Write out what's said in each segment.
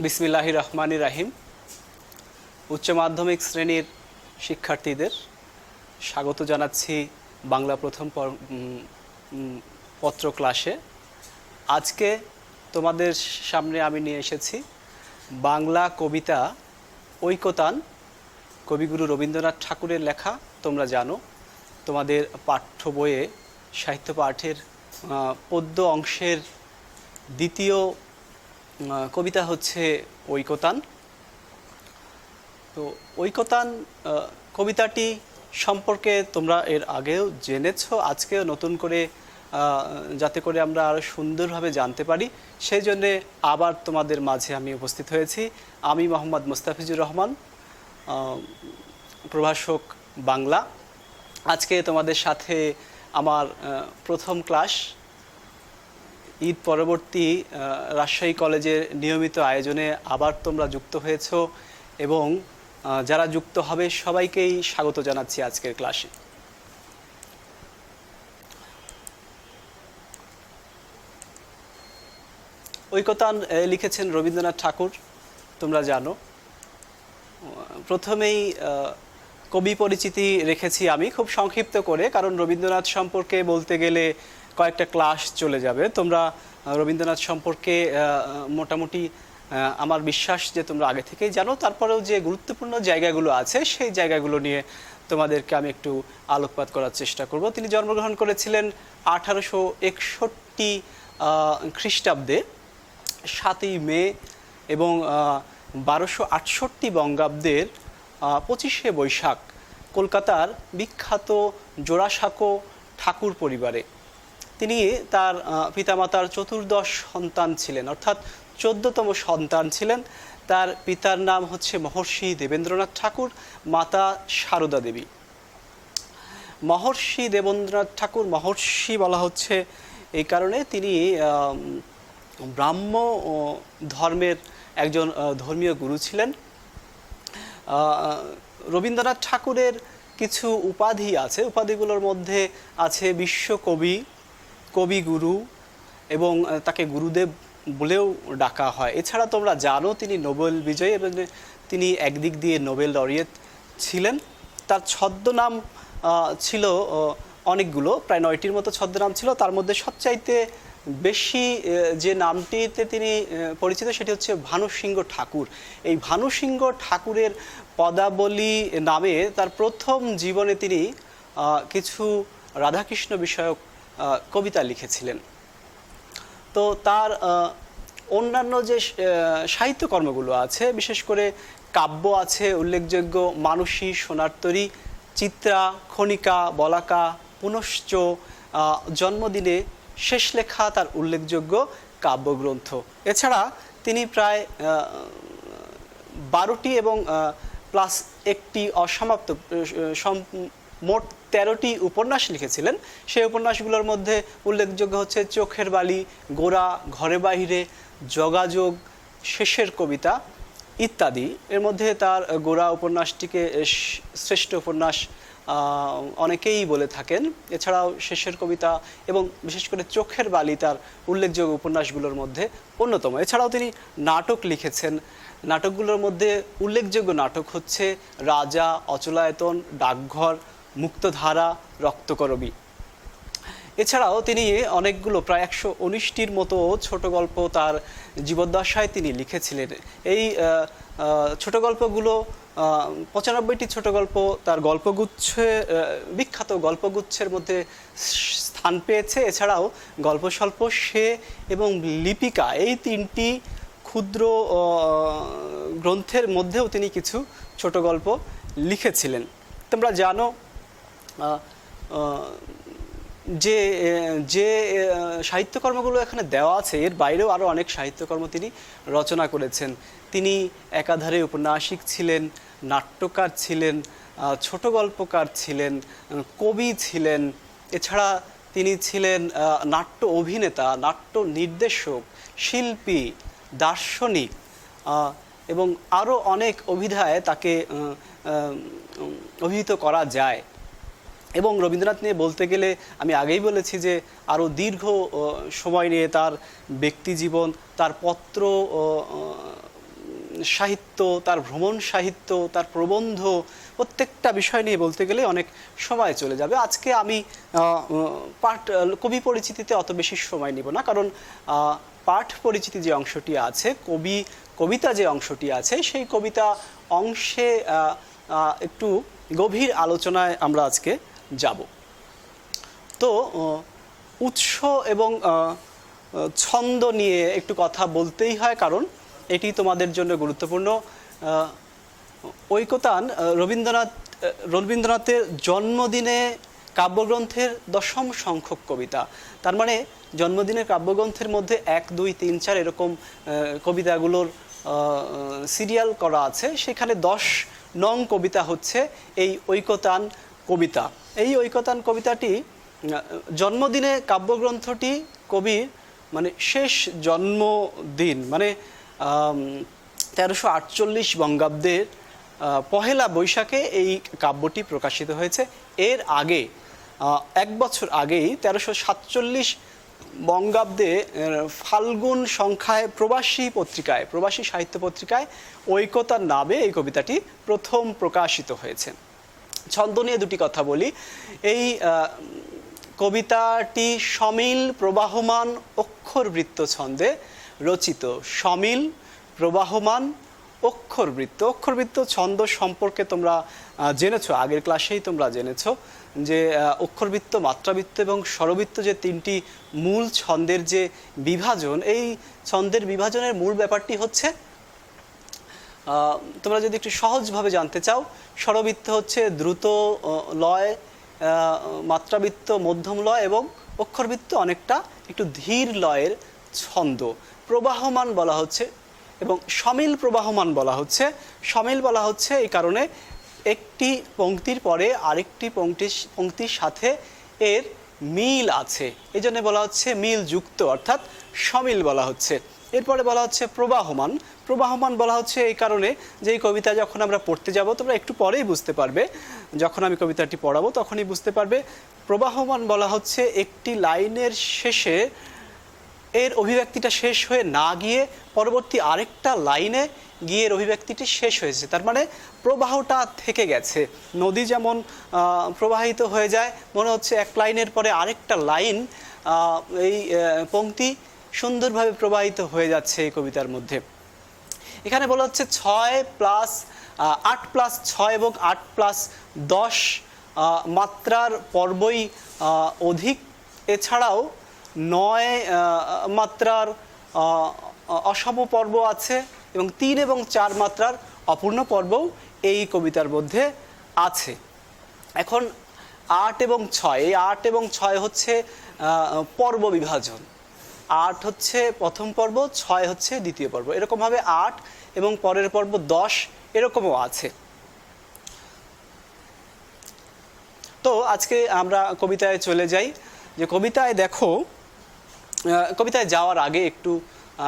বিসমিল্লাহির রহমানির রাহিম। উচ্চ মাধ্যমিক শ্রেণীর শিক্ষার্থীদের স্বাগত জানাচ্ছি বাংলা প্রথম পত্র ক্লাসে। আজকে তোমাদের সামনে আমি নিয়ে এসেছি বাংলা কবিতা ঐকতান, কবিগুরু রবীন্দ্রনাথ ঠাকুরের লেখা। তোমরা জানো তোমাদের পাঠ্য বইয়ে সাহিত্য পাঠের পদ্য অংশের দ্বিতীয় কবিতা হচ্ছে ঐকতান। তো ঐকতান কবিতাটি সম্পর্কে তোমরা এর আগেও জেনেছো, আজকেও নতুন করে যাতে করে আমরা আরও সুন্দরভাবে জানতে পারি সেই জন্যে আবার তোমাদের মাঝে আমি উপস্থিত হয়েছি। আমি মোহাম্মদ মুস্তাফিজুর রহমান, প্রভাষক বাংলা। আজকে তোমাদের সাথে আমার প্রথম ক্লাস। ঈদ পরবর্তী রাজশাহী কলেজের নিয়মিত আয়োজনে আবার তোমরা যুক্ত হয়েছো এবং যারা যুক্ত হবে সবাইকেই স্বাগত জানাচ্ছি আজকের ক্লাসে। ঐকতান লিখেছেন রবীন্দ্রনাথ ঠাকুর, তোমরা জানো। প্রথমেই কবি পরিচিতি রেখেছি আমি খুব সংক্ষিপ্ত করে, কারণ রবীন্দ্রনাথ সম্পর্কে বলতে গেলে কয়েকটা ক্লাস চলে যাবে। তোমরা রবীন্দ্রনাথ সম্পর্কে মোটামুটি আমার বিশ্বাস যে তোমরা আগে থেকেই জানো, তারপরেও যে গুরুত্বপূর্ণ জায়গাগুলো আছে সেই জায়গাগুলো নিয়ে তোমাদেরকে আমি একটু আলোকপাত করার চেষ্টা করব। তিনি জন্মগ্রহণ করেছিলেন 1861 খ্রিস্টাব্দে 7ই মে এবং 1268 বঙ্গাব্দের 25শে বৈশাখ কলকাতার বিখ্যাত জোড়াসাঁকো ঠাকুর পরিবারে। তিনি তার পিতামাতার চতুর্দশ সন্তান ছিলেন, অর্থাৎ 14তম সন্তান ছিলেন। তার পিতার নাম হচ্ছে মহর্ষি দেবেন্দ্রনাথ ঠাকুর, মাতা সারদা দেবী। মহর্ষি দেবেন্দ্রনাথ ঠাকুর মহর্ষি বলা হচ্ছে এই কারণে তিনি ব্রাহ্ম ধর্মের একজন ধর্মীয় গুরু ছিলেন। রবীন্দ্রনাথ ঠাকুরের কিছু উপাধি আছে, উপাধিগুলোর মধ্যে আছে বিশ্বকবি, কবিগুরু এবং তাকে গুরুদেব বলেও ডাকা হয়। এছাড়া তোমরা জানো তিনি নোবেল বিজয়ী এবং তিনি একদিক দিয়ে নোবেল লরিয়েট ছিলেন। তার ছদ্মনাম ছিল অনেকগুলো, প্রায় 9টির মতো ছদ্মনাম ছিল। তার মধ্যে সবচাইতে বেশি যে নামটিতে তিনি পরিচিত সেটি হচ্ছে ভানুসিংহ ঠাকুর। এই ভানুসিংহ ঠাকুরের পদাবলী নামে তার প্রথম জীবনে তিনি কিছু রাধাকৃষ্ণ বিষয়ক কবিতা লিখেছিলেন। তো তার অন্যান্য যে সাহিত্যকর্মগুলো আছে, বিশেষ করে কাব্য আছে উল্লেখযোগ্য, মানসী, সোনার তরী, চিত্রা, খনিকা, বলাকা, পুনশ্চ, জন্মদিনে, শেষ লেখা তার উল্লেখযোগ্য কাব্যগ্রন্থ। এছাড়া তিনি প্রায় 12টি এবং প্লাস একটি অসমাপ্ত মোট 13টি উপন্যাস লিখেছিলেন। সেই উপন্যাসগুলোর মধ্যে উল্লেখযোগ্য হচ্ছে চোখের বালি, গোরা, ঘরে বাহিরে, যোগাযোগ, শেষের কবিতা ইত্যাদি। এর মধ্যে তার গোরা উপন্যাসটিকে শ্রেষ্ঠ উপন্যাস অনেকেই বলে থাকেন। এছাড়াও শেষের কবিতা এবং বিশেষ করে চোখের বালি তার উল্লেখযোগ্য উপন্যাসগুলোর মধ্যে অন্যতম। এছাড়াও তিনি নাটক লিখেছেন। নাটকগুলোর মধ্যে উল্লেখযোগ্য নাটক হচ্ছে রাজা, অচলায়তন, ডাকঘর, মুক্তধারা, রক্তকরবী। এছাড়াও তিনি অনেকগুলো প্রায় 119টির মতো ছোট গল্প তার জীবদ্দশায় তিনি লিখেছিলেন। এই ছোট গল্পগুলো 95টি ছোট গল্প তার গল্পগুচ্ছে, বিখ্যাত গল্পগুচ্ছের মধ্যে স্থান পেয়েছে। এছাড়াও গল্পস্বল্প, সে এবং লিপিকা, এই 3টি ক্ষুদ্র গ্রন্থের মধ্যেও তিনি কিছু ছোট গল্প লিখেছিলেন। তোমরা জানো যে যে সাহিত্যকর্মগুলো এখানে দেওয়া আছে এর বাইরেও আরও অনেক সাহিত্যকর্ম তিনি রচনা করেছেন। তিনি একাধারে ঔপন্যাসিক ছিলেন, নাট্যকার ছিলেন, ছোট গল্পকার ছিলেন, কবি ছিলেন। এছাড়া তিনি ছিলেন নাট্য অভিনেতা, নাট্য নির্দেশক, শিল্পী, দার্শনিক এবং আরও অনেক অভিধায় তাকে অভিহিত করা যায়। এবং রবীন্দ্রনাথ নিয়ে বলতে গেলে আমি আগেই বলেছি যে আরও দীর্ঘ সময় নিয়ে তার ব্যক্তিজীবন, তার পত্র সাহিত্য, তার ভ্রমণ সাহিত্য, তার প্রবন্ধ, প্রত্যেকটা বিষয় নিয়ে বলতে গেলে অনেক সময় চলে যাবে। আজকে আমি পাঠ কবি পরিচিতিতে অত বেশি সময় নিব না, কারণ পাঠ পরিচিতি যে অংশটি আছে, কবিতা যে অংশটি আছে, সেই কবিতা অংশে একটু গভীর আলোচনায় আমরা আজকে যাব। তো উৎস এবং ছন্দ নিয়ে একটু কথা বলতেই হয়, কারণ এটি তোমাদের জন্য গুরুত্বপূর্ণ। ঐকতান রবীন্দ্রনাথের জন্মদিনে কাব্যগ্রন্থের দশম সংখ্যক কবিতা। তার মানে জন্মদিনের কাব্যগ্রন্থের মধ্যে 1, 2, 3, 4 এরকম কবিতাগুলোর সিরিয়াল করা আছে। সেখানে 10 নং কবিতা হচ্ছে এই ঐকতান কবিতা। এই ঐকতান কবিতাটি জন্মদিনে কাব্যগ্রন্থটি কবির মানে শেষ জন্মদিন, মানে 1348 বঙ্গাব্দের পহেলা বৈশাখে এই কাব্যটি প্রকাশিত হয়েছে। এর আগে 1 বছর আগেই 1347 বঙ্গাব্দে ফাল্গুন সংখ্যায় প্রবাসী সাহিত্য পত্রিকায় ঐকতার নামে এই কবিতাটি প্রথম প্রকাশিত হয়েছে। ছন্দ নিয়ে দুটি কথা বলি। এই কবিতাটি সমিল প্রবাহমান অক্ষরবৃত্ত ছন্দে রচিত। সমিল প্রবাহমান অক্ষরবৃত্ত ছন্দ সম্পর্কে তোমরা জেনেছো, আগের ক্লাসেই তোমরা জেনেছো যে অক্ষরবৃত্ত, মাত্রাবৃত্ত এবং স্বরবৃত্ত যে 3টি মূল ছন্দের যে বিভাজন, এই ছন্দের বিভাজনের মূল ব্যাপারটি হচ্ছে, তোমরা যদি একটু সহজভাবে জানতে চাও, স্বরবৃত্ত হচ্ছে দ্রুত লয়, মাত্রাবৃত্ত মধ্যম লয় এবং অক্ষরবৃত্ত অনেকটা একটু ধীর লয়ের ছন্দ। প্রবাহমান বলা হচ্ছে এবং সমিল প্রবাহমান বলা হচ্ছে। সমিল বলা হচ্ছে এই কারণে একটি পংক্তির পরে আরেকটি পংক্তির সাথে এর মিল আছে, এই জন্য বলা হচ্ছে মিল যুক্ত, অর্থাৎ সমিল বলা হচ্ছে। এরপরে বলা হচ্ছে প্রবাহমান। প্রবাহমান বলা হচ্ছে এই কারণে যে এই কবিতা যখন আমরা পড়তে যাব, তোমরা একটু পরেই বুঝতে পারবে, যখন আমি কবিতাটি পড়াবো তখনই বুঝতে পারবে। প্রবাহমান বলা হচ্ছে একটি লাইনের শেষে এর অভিব্যক্তিটা শেষ হয়ে না গিয়ে পরবর্তী আরেকটা লাইনে গিয়ে এর অভিব্যক্তিটি শেষ হয়েছে, তার মানে প্রবাহটা থেকে গেছে। নদী যেমন প্রবাহিত হয়ে যায়, মনে হচ্ছে এক লাইনের পরে আরেকটা লাইন, এই পংক্তি সুন্দরভাবে প্রবাহিত হয়ে যাচ্ছে এই কবিতার মধ্যে। এখানে বলা হচ্ছে 8+6 এবং 8+10 মাত্রার পর্বই অধিক। এছাড়াও 9 মাত্রার অসম পর্ব আছে এবং 3 এবং 4 মাত্রার অপূর্ণ পর্বও এই কবিতার মধ্যে আছে। এখন 8 এবং 6, এই 8 এবং 6 হচ্ছে পর্ব বিভাজন। 8 হচ্ছে প্রথম পর্ব, 6 হচ্ছে দ্বিতীয় পর্ব, এরকমভাবে 8 এবং পরের পর্ব 10 এরকমও আছে। তো আজকে আমরা কবিতায় চলে যাই। যে কবিতায় দেখো, কবিতায় যাওয়ার আগে একটু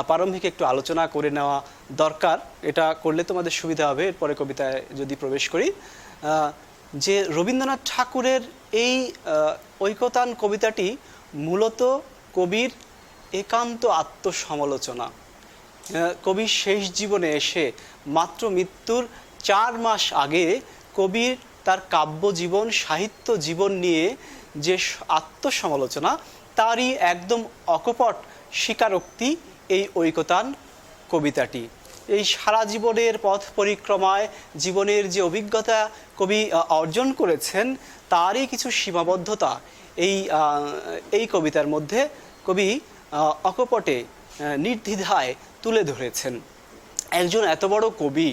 প্রারম্ভিক একটু আলোচনা করে নেওয়া দরকার, এটা করলে তোমাদের সুবিধা হবে এরপরে কবিতায় যদি প্রবেশ করি। যে রবীন্দ্রনাথ ঠাকুরের এই ঐকতান কবিতাটি মূলত কবির একান্ত আত্মসমালোচনা। কবির শেষ জীবনে এসে মাত্র মৃত্যুর 4 মাস আগে কবির তার কাব্য জীবন, সাহিত্য জীবন নিয়ে যে আত্মসমালোচনা, তারই একদম অকপট স্বীকারোক্তি এই ঐকতান কবিতাটি। এই সারা জীবনের পথ পরিক্রমায় জীবনের যে অভিজ্ঞতা কবি অর্জন করেছেন, তারই কিছু সীমাবদ্ধতা এই কবিতার মধ্যে কবি অকপটে নির্দ্বিধায় তুলে ধরেছেন। একজন এত বড় কবি,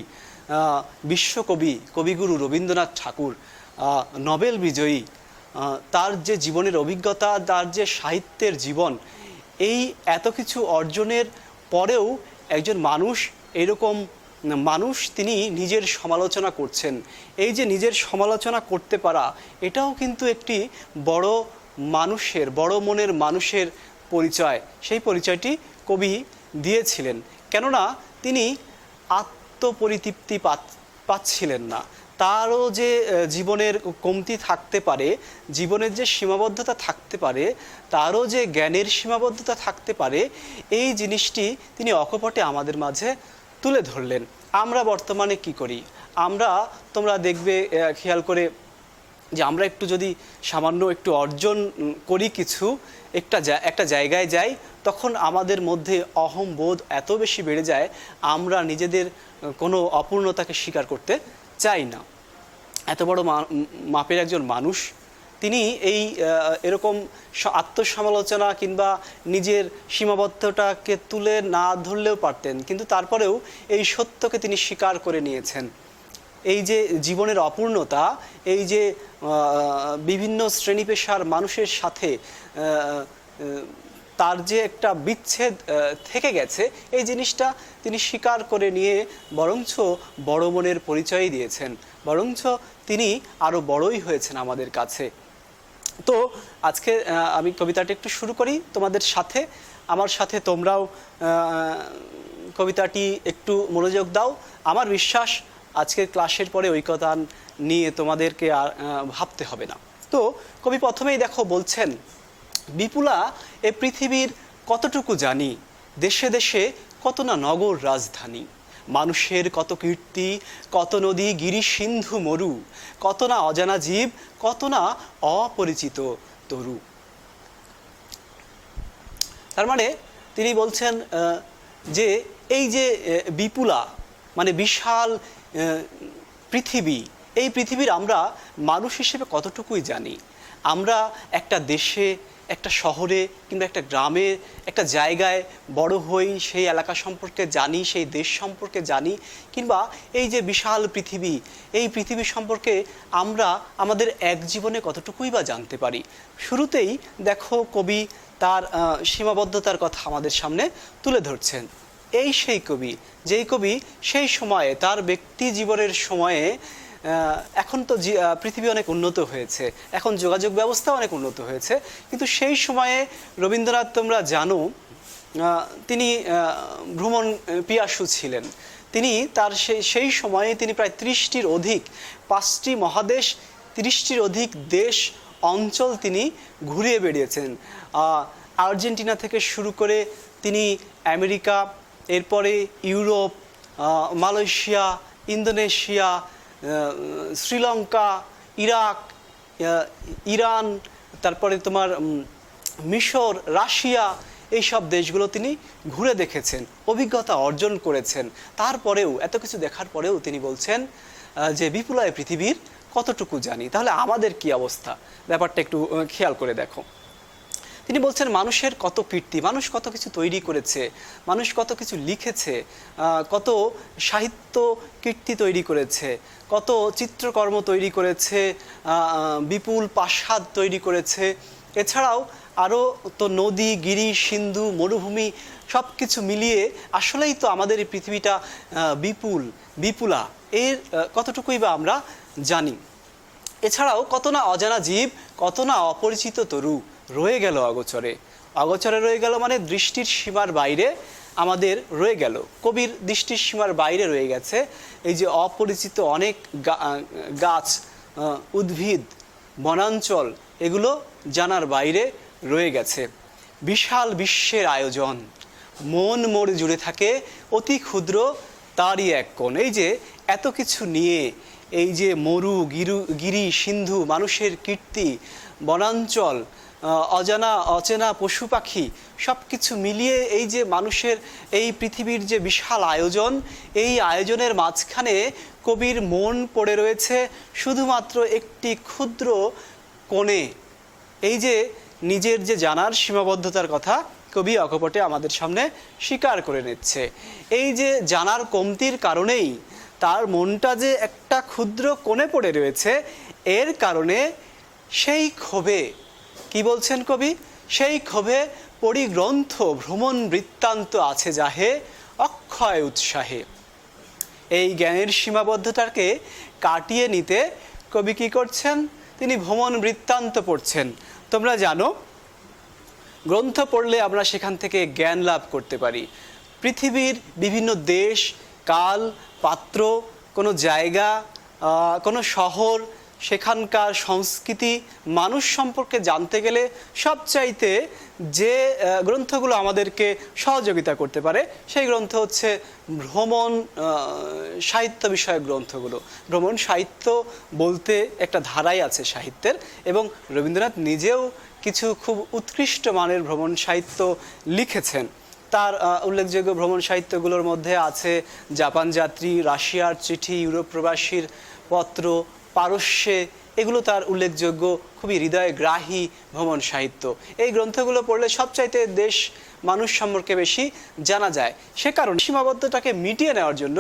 বিশ্বকবি, কবিগুরু রবীন্দ্রনাথ ঠাকুর, নোবেল বিজয়ী, তার যে জীবনের অভিজ্ঞতা, তার যে সাহিত্যের জীবন, এই এত কিছু অর্জনের পরেও একজন মানুষ, এরকম মানুষ, তিনি নিজের সমালোচনা করছেন। এই যে নিজের সমালোচনা করতে পারা, এটাও কিন্তু একটি বড় মানুষের, বড় মনের মানুষের পরিচয়। সেই পরিচয়টি কবি দিয়েছিলেন, কেননা তিনি আত্মপরিতৃপ্তি পাচ্ছিলেন না। তারও যে জীবনের কমতি থাকতে পারে, জীবনের যে সীমাবদ্ধতা থাকতে পারে, তারও যে জ্ঞানের সীমাবদ্ধতা থাকতে পারে, এই জিনিসটি তিনি অকপটে আমাদের মাঝে তুলে ধরলেন। আমরা বর্তমানে কি করি? আমরা, তোমরা দেখবে খেয়াল করে যে আমরা একটু যদি সামান্য একটু অর্জন করি কিছু, একটা জায়গায় যাই, তখন আমাদের মধ্যে অহংবোধ এত বেশি বেড়ে যায়, আমরা নিজেদের কোনো অপূর্ণতাকে স্বীকার করতে চাই না। এত বড় মাপের একজন মানুষ, তিনি এই এরকম আত্মসমালোচনা কিংবা নিজের সীমাবদ্ধতাকে তুলে না ধরলেও পারতেন, কিন্তু তারপরেও এই সত্যকে তিনি স্বীকার করে নিয়েছেন। এই যে জীবনের অপূর্ণতা, এই যে বিভিন্ন শ্রেণী পেশার মানুষের সাথে তার যে একটা বিচ্ছেদ থেকে গেছে, এই জিনিসটা তিনি স্বীকার করে নিয়ে বরঞ্চ বড় মনের পরিচয় দিয়েছেন, বরঞ্চ তিনি আরও বড়ই হয়েছেন আমাদের কাছে। তো আজকে আমি কবিতাটি একটু শুরু করি তোমাদের সাথে, আমার সাথে তোমরাও কবিতাটি একটু মনোযোগ দাও। আমার বিশ্বাস আজকের ক্লাসের পরে ঐকতান নিয়ে তোমাদেরকে আর ভাবতে হবে না। তো কবি প্রথমেই দেখো বলছেন, বিপুলা এ পৃথিবীর কতটুকু জানি, দেশে দেশে কত না নগর রাজধানী, মানুষের কত কীর্তি, কত নদী গিরি সিন্ধু মরু, কত না অজানা জীব, কত না অপরিচিত তরু। তার মানে তিনি বলছেন যে এই যে বিপুলা মানে বিশাল পৃথিবী, এই পৃথিবীর আমরা মানুষ হিসেবে কতটুকুই জানি। আমরা একটা দেশে, একটা শহরে কিংবা একটা গ্রামে, একটা জায়গায় বড় হই, সেই এলাকা সম্পর্কে জানি, সেই দেশ সম্পর্কে জানি, কিংবা এই যে বিশাল পৃথিবী, এই পৃথিবী সম্পর্কে আমরা আমাদের এক জীবনে কতটুকুই বা জানতে পারি। শুরুতেই দেখো কবি তার সীমাবদ্ধতার কথা আমাদের সামনে তুলে ধরছেন। এই সেই কবি, যেই কবি সেই সময়ে তার ব্যক্তি জীবনের সময়ে, এখন তো পৃথিবী অনেক উন্নত হয়েছে, এখন যোগাযোগ ব্যবস্থা অনেক উন্নত হয়েছে, কিন্তু সেই সময়ে রবীন্দ্রনাথ তোমরা জানো তিনি ভ্রমণ পিয়াসু ছিলেন। তিনি তার সেই সময়ে তিনি প্রায় 30টির অধিক, 5টি মহাদেশ, 30টির অধিক দেশ অঞ্চল তিনি ঘুরিয়ে বেড়িয়েছেন। আর্জেন্টিনা থেকে শুরু করে তিনি আমেরিকা, এরপরে Europe, Malaysia, Indonesia, Sri Lanka, Iraq, Iran, তারপরে তোমার মিশর, রাশিয়া, এই সব দেশগুলো তিনি ঘুরে দেখেছেন, অভিজ্ঞতা অর্জন করেছেন। তারপরেও, এত কিছু দেখার পরেও তিনি বলছেন যে বিপুলায় পৃথিবীর কতটুকু জানি। তাহলে আমাদের কি অবস্থা, ব্যাপারটা একটু খেয়াল করে দেখো। তিনি বলছেন মানুষের কত কীর্তি, মানুষ কত কিছু তৈরি করেছে, মানুষ কত কিছু লিখেছে, কত সাহিত্য কীর্তি তৈরি করেছে, কত চিত্রকর্ম তৈরি করেছে, বিপুল প্রাসাদ তৈরি করেছে। এছাড়াও আরও তো নদী, গিরি, সিন্ধু, মরুভূমি সব কিছু মিলিয়ে আসলেই তো আমাদের এই পৃথিবীটা বিপুলা, এর কতটুকুই বা আমরা জানি। এছাড়াও কত না অজানা জীব, কত না অপরিচিত তরু রয়ে গেল অগোচরে। অগোচরে রয়ে গেল মানে দৃষ্টির সীমার বাইরে আমাদের রয়ে গেল, কবির দৃষ্টির সীমার বাইরে রয়ে গেছে এই যে অপরিচিত অনেক গাছ, উদ্ভিদ, বনাঞ্চল, এগুলো জানার বাইরে রয়ে গেছে। বিশাল বিশ্বের আয়োজন, মন মোর জুড়ে থাকে অতি ক্ষুদ্র তারই এক কোণ। এই যে এত কিছু নিয়ে, এই যে মরু, গিরি, সিন্ধু, মানুষের কীর্তি, বনাঞ্চল, অচেনা পশু পাখি, সব কিছু মিলিয়ে এই যে মানুষের এই পৃথিবীর যে বিশাল আয়োজন, এই আয়োজনের মাঝখানে কবির মন পড়ে রয়েছে শুধুমাত্র একটি ক্ষুদ্র কোণে। এই যে নিজের যে জানার সীমাবদ্ধতার কথা কবি অকপটে আমাদের সামনে স্বীকার করে নিচ্ছে। এই যে জানার কমতির কারণেই তার মনটা যে একটা ক্ষুদ্র কোণে পড়ে রয়েছে, এর কারণে সেই ক্ষোভে, কি বলছেন কবি, সেই ক্ষোভে পরিগ্রন্থ ভ্রমণ বৃত্তান্ত আছে যাহে অক্ষয় উৎসাহে। এই জ্ঞানের সীমাবদ্ধতাকে কাটিয়ে নিতে কবি কি করছেন, তিনি ভ্রমণ বৃত্তান্ত পড়ছেন। তোমরা জানো গ্রন্থ পড়লে আমরা সেখান থেকে জ্ঞান লাভ করতে পারি। পৃথিবীর বিভিন্ন দেশ, কাল, পাত্র, কোনো জায়গা, কোনো শহর, সেখানকার সংস্কৃতি, মানুষ সম্পর্কে জানতে গেলে সবচাইতে যে গ্রন্থগুলো আমাদেরকে সহযোগিতা করতে পারে সেই গ্রন্থ হচ্ছে ভ্রমণ সাহিত্য বিষয়ক গ্রন্থগুলো। ভ্রমণ সাহিত্য বলতে একটা ধারাই আছে সাহিত্যের, এবং রবীন্দ্রনাথ নিজেও কিছু খুব উৎকৃষ্ট মানের ভ্রমণ সাহিত্য লিখেছেন। তার উল্লেখযোগ্য ভ্রমণ সাহিত্যগুলোর মধ্যে আছে জাপান যাত্রী, রাশিয়ার চিঠি, ইউরোপ প্রবাসীর পত্র, পারস্যে, এগুলো তার উল্লেখযোগ্য খুবই হৃদয়গ্রাহী ভ্রমণ সাহিত্য। এই গ্রন্থগুলো পড়লে সবচাইতে দেশ মানুষ সম্পর্কে বেশি জানা যায়। সে কারণে সীমাবদ্ধতাকে মিটিয়ে নেওয়ার জন্য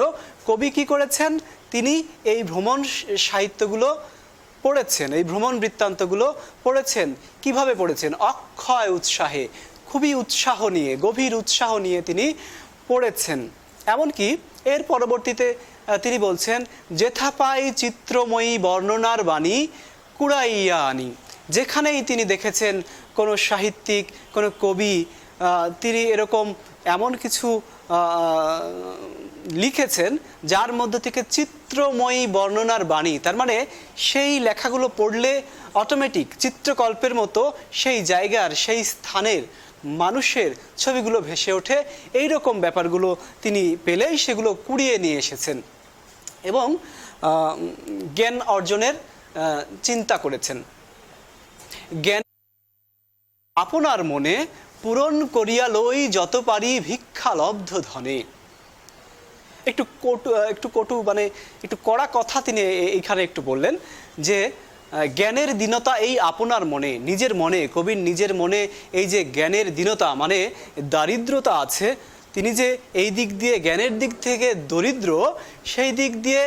কবি কি করেছেন, তিনি এই ভ্রমণ সাহিত্যগুলো পড়েছেন, এই ভ্রমণ বৃত্তান্তগুলো পড়েছেন। কিভাবে পড়েছেন? অক্ষয় উৎসাহে, খুবই উৎসাহ নিয়ে, গভীর উৎসাহ নিয়ে তিনি পড়েছেন। এমনকি এর পরবর্তীতে তিনি বলছেন, যেথা পাই চিত্রময়ী বর্ণনার বাণী কুড়াইয়া আনি। যেখানেই তিনি দেখেছেন কোনো সাহিত্যিক, কোনো কবি তিনি এরকম এমন কিছু লিখেছেন যার মধ্যে থেকে চিত্রময়ী বর্ণনার বাণী, তার মানে সেই লেখাগুলো পড়লে অটোমেটিক চিত্রকল্পের মতো সেই জায়গার, সেই স্থানের মানুষের ছবিগুলো ভেসে ওঠে। এই রকম ব্যাপারগুলো তিনি পেলেই সেগুলো কুড়িয়ে নিয়ে এসেছেন এবং জ্ঞান অর্জনের চিন্তা করেছেন। জ্ঞান আপনার মনে পূরণ করিয়া লই যত পারি ভিক্ষা লব্ধ ধনে। একটু কটু মানে একটু কড়া কথা তিনি এইখানে একটু বললেন যে জ্ঞানের দীনতা এই আপনার মনে, নিজের মনে, কবির নিজের মনে এই যে জ্ঞানের দীনতা মানে দারিদ্রতা আছে, তিনি যে এই দিক দিয়ে জ্ঞানের দিক থেকে দরিদ্র, সেই দিক দিয়ে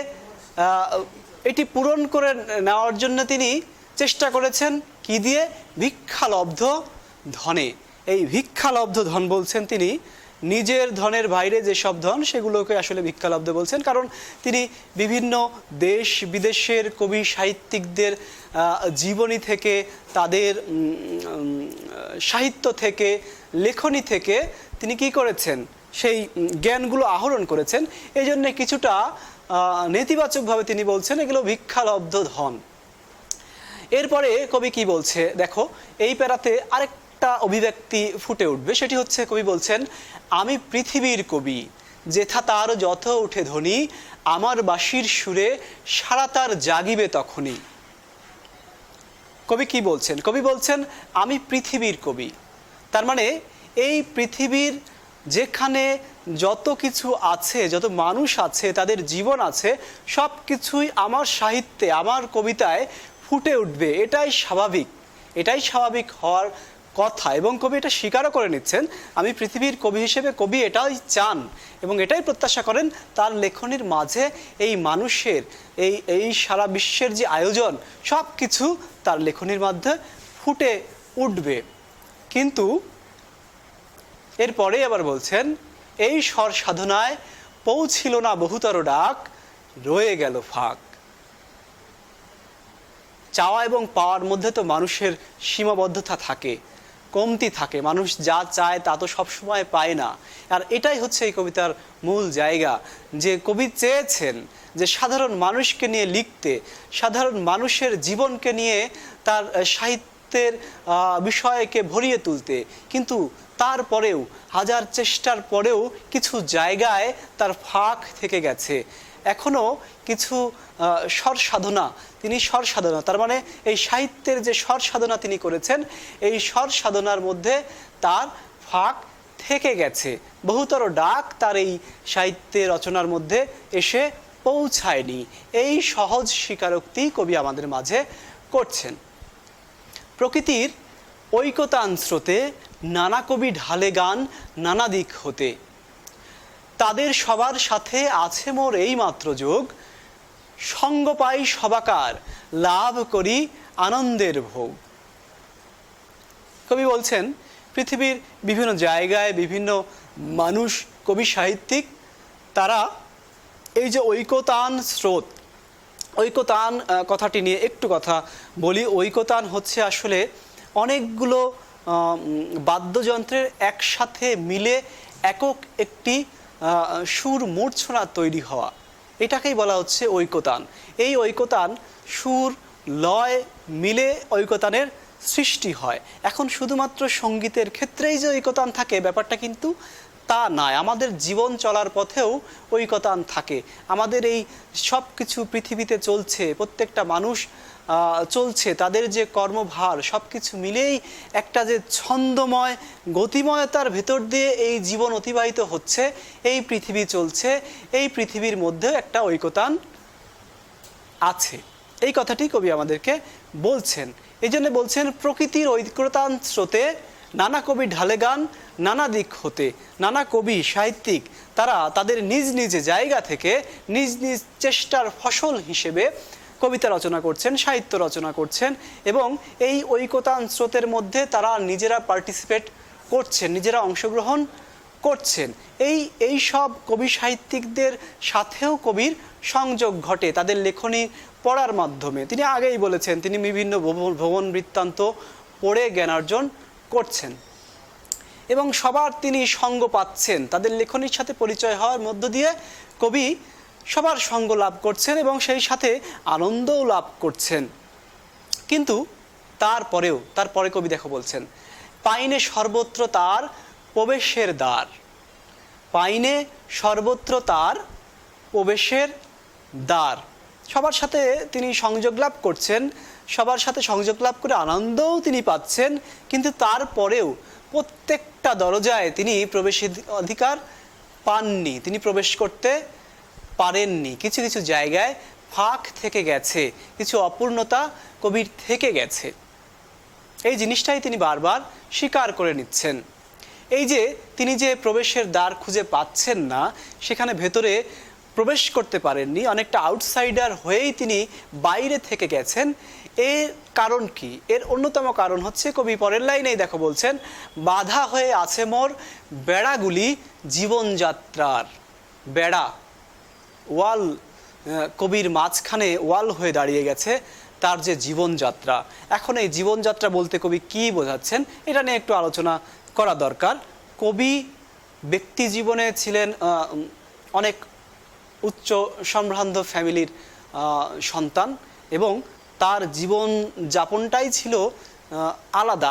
এটি পূরণ করে নেওয়ার জন্য তিনি চেষ্টা করেছেন কি দিয়ে? ভিক্ষালব্ধ ধনে। এই ভিক্ষালব্ধ ধন বলছেন তিনি, নিজের ধনের বাইরে যেসব ধন সেগুলোকে আসলে ভিক্ষালব্ধ বলছেন, কারণ তিনি বিভিন্ন দেশ বিদেশের কবি সাহিত্যিকদের জীবনী থেকে, তাদের সাহিত্য থেকে, লেখনী থেকে তিনি কি করেছেন? সেই জ্ঞানগুলো আহরণ করেছেন। এই জন্যে কিছুটা নেতিবাচকভাবে তিনি বলছেন এগুলো ভিক্ষালব্ধ ধন। এরপরে কবি কি বলছে দেখো, এই প্যারাতে আরেকটা অভিব্যক্তি ফুটে উঠবে, সেটি হচ্ছে কবি বলছেন, আমি পৃথিবীর কবি, যেথা তার যত উঠে ধ্বনি, আমার বাঁশির সুরে সারা তার জাগিবে তখনই। কবি কি বলছেন? কবি বলছেন আমি পৃথিবীর কবি। তার মানে এই পৃথিবীর যেখানে যত কিছু আছে, যত মানুষ আছে, তাদের জীবন আছে, সব কিছুই আমার সাহিত্যে, আমার কবিতায় ফুটে উঠবে। এটাই স্বাভাবিক, এটাই স্বাভাবিক হওয়ার কথা। এবং কবি এটা স্বীকারও করে নিচ্ছেন, আমি পৃথিবীর কবি হিসেবে কবি এটাই চান এবং এটাই প্রত্যাশা করেন তার লেখনীর মাঝে এই মানুষের, এই সারা বিশ্বের যে আয়োজন, সব কিছু তার লেখনীর মধ্যে ফুটে উঠবে। কিন্তু এরপরে আবার বলছেন, এই স্বর সাধনায় পৌঁছিল না বহুতর ডাক, রয়ে গেল ফাঁক। চাওয়া এবং পাওয়ার মধ্যে তো মানুষের সীমাবদ্ধতা থাকে, কমতি থাকে। মানুষ যা চায় তা তো সবসময় পায় না। আর এটাই হচ্ছে এই কবিতার মূল জায়গা, যে কবি চেয়েছেন যে সাধারণ মানুষকে নিয়ে লিখতে, সাধারণ মানুষের জীবনকে নিয়ে তার সাহিত্যের বিষয়কে ভরিয়ে তুলতে, কিন্তু তারপরেও হাজার চেষ্টার পরেও কিছু জায়গায় তার ফাঁক থেকে গেছে। এখনও কিছু স্বর সাধনা, তিনি স্বর সাধনা, তার মানে এই সাহিত্যের যে স্বর সাধনা তিনি করেছেন, এই স্বর সাধনার মধ্যে তার ফাঁক থেকে গেছে। বহুতর ডাক তার এই সাহিত্যের রচনার মধ্যে এসে পৌঁছায়নি। এই সহজ স্বীকারোক্তি কবি আমাদের মাঝে করছেন। প্রকৃতির ঐকতান স্রোতে নানা কবি ঢালে গান নানা দিক হতে, তাদের সবার সাথে আছে মোর এই মাত্র যোগ, সঙ্গ পাই সবাকার লাভ করি আনন্দের ভোগ। কবি বলছেন পৃথিবীর বিভিন্ন জায়গায় বিভিন্ন মানুষ, কবি সাহিত্যিক, তারা এই যে ঐকতান স্রোত, ঐকতান কথাটি নিয়ে একটু কথা বলি। ঐকতান হচ্ছে আসলে অনেকগুলো বাদ্যযন্ত্রের একসাথে মিলে একক একটি সুর মূর্ছনা তৈরি হওয়া, এটাকেই বলা হচ্ছে ঐকতান। এই ঐকতান সুর লয় মিলে ঐকতানের সৃষ্টি হয়। এখন শুধুমাত্র সঙ্গীতের ক্ষেত্রেই যে ঐকতান থাকে ব্যাপারটা কিন্তু তা নয়, আমাদের জীবন চলার পথেও ঐকতান থাকে। আমাদের এই সব কিছু পৃথিবীতে চলছে, প্রত্যেকটা মানুষ চলছে, তাদের যে কর্মভার সব কিছু মিলেই একটা যে ছন্দময় গতিময়তার ভেতর দিয়ে এই জীবন অতিবাহিত হচ্ছে, এই পৃথিবী চলছে, এই পৃথিবীর মধ্যেও একটা ঐকতান আছে। এই কথাটি কবি আমাদেরকে বলছেন। এই জন্য বলছেন প্রকৃতির ঐক্যতান স্রোতে নানা কবি ঢালে গান নানা দিক হতে। নানা কবি সাহিত্যিক তারা তাদের নিজ নিজ জায়গা থেকে নিজ নিজ চেষ্টার ফসল হিসেবে কবিতা রচনা করছেন, সাহিত্য রচনা করছেন এবং এই ঐকতান স্রোতের মধ্যে তারা নিজেরা পার্টিসিপেট করছেন, নিজেরা অংশগ্রহণ করছেন। এই সব কবি সাহিত্যিকদের সাথেও কবির সংযোগ ঘটে তাদের লেখনী পড়ার মাধ্যমে। তিনি আগেই বলেছেন তিনি বিভিন্ন ভ্রমণ বৃত্তান্ত পড়ে জ্ঞানার্জন করছেন এবং সবার তিনি সঙ্গ পাচ্ছেন। তাদের লেখনীর সাথে পরিচয় হওয়ার মধ্য দিয়ে কবি সবার সঙ্গ লাভ করছেন এবং সেই সাথে আনন্দও লাভ করছেন। কিন্তু তারপরে কবি দেখো বলছেন পাইনে সর্বত্র তার প্রবেশের দ্বার। পাইনে সর্বত্র তার প্রবেশের দ্বার। সবার সাথে তিনি সংযোগ লাভ করছেন, সবার সাথে সংযোগ লাভ করে আনন্দও তিনি পাচ্ছেন, কিন্তু তারপরেও প্রত্যেকটা দরজায় তিনি প্রবেশ অধিকার পাননি, তিনি প্রবেশ করতে পারেননি। কিছু কিছু জায়গায় ফাঁক থেকে গেছে, কিছু অপূর্ণতা কবির থেকে গেছে। এই জিনিসটাই তিনি বারবার স্বীকার করে নিচ্ছেন। এই যে তিনি যে প্রবেশের দ্বার খুঁজে পাচ্ছেন না, সেখানে ভেতরে প্রবেশ করতে পারেননি, অনেকটা আউটসাইডার হয়েই তিনি বাইরে থেকে গেছেন। এর কারণ কি? এর অন্যতম কারণ হচ্ছে কবি পরের লাইনেই দেখো বলছেন বাধা হয়ে আছে মোর বেড়াগুলি জীবনযাত্রার। বেড়া, ওয়াল, কবির মাঝখানে ওয়াল হয়ে দাঁড়িয়ে গেছে তার যে জীবনযাত্রা। এখন এই জীবনযাত্রা বলতে কবি কী বোঝাচ্ছেন এটা নিয়ে একটু আলোচনা করা দরকার। কবি ব্যক্তি জীবনে ছিলেন অনেক উচ্চ সম্ভ্রান্ত ফ্যামিলির সন্তান এবং তার জীবন যাপনটাই ছিল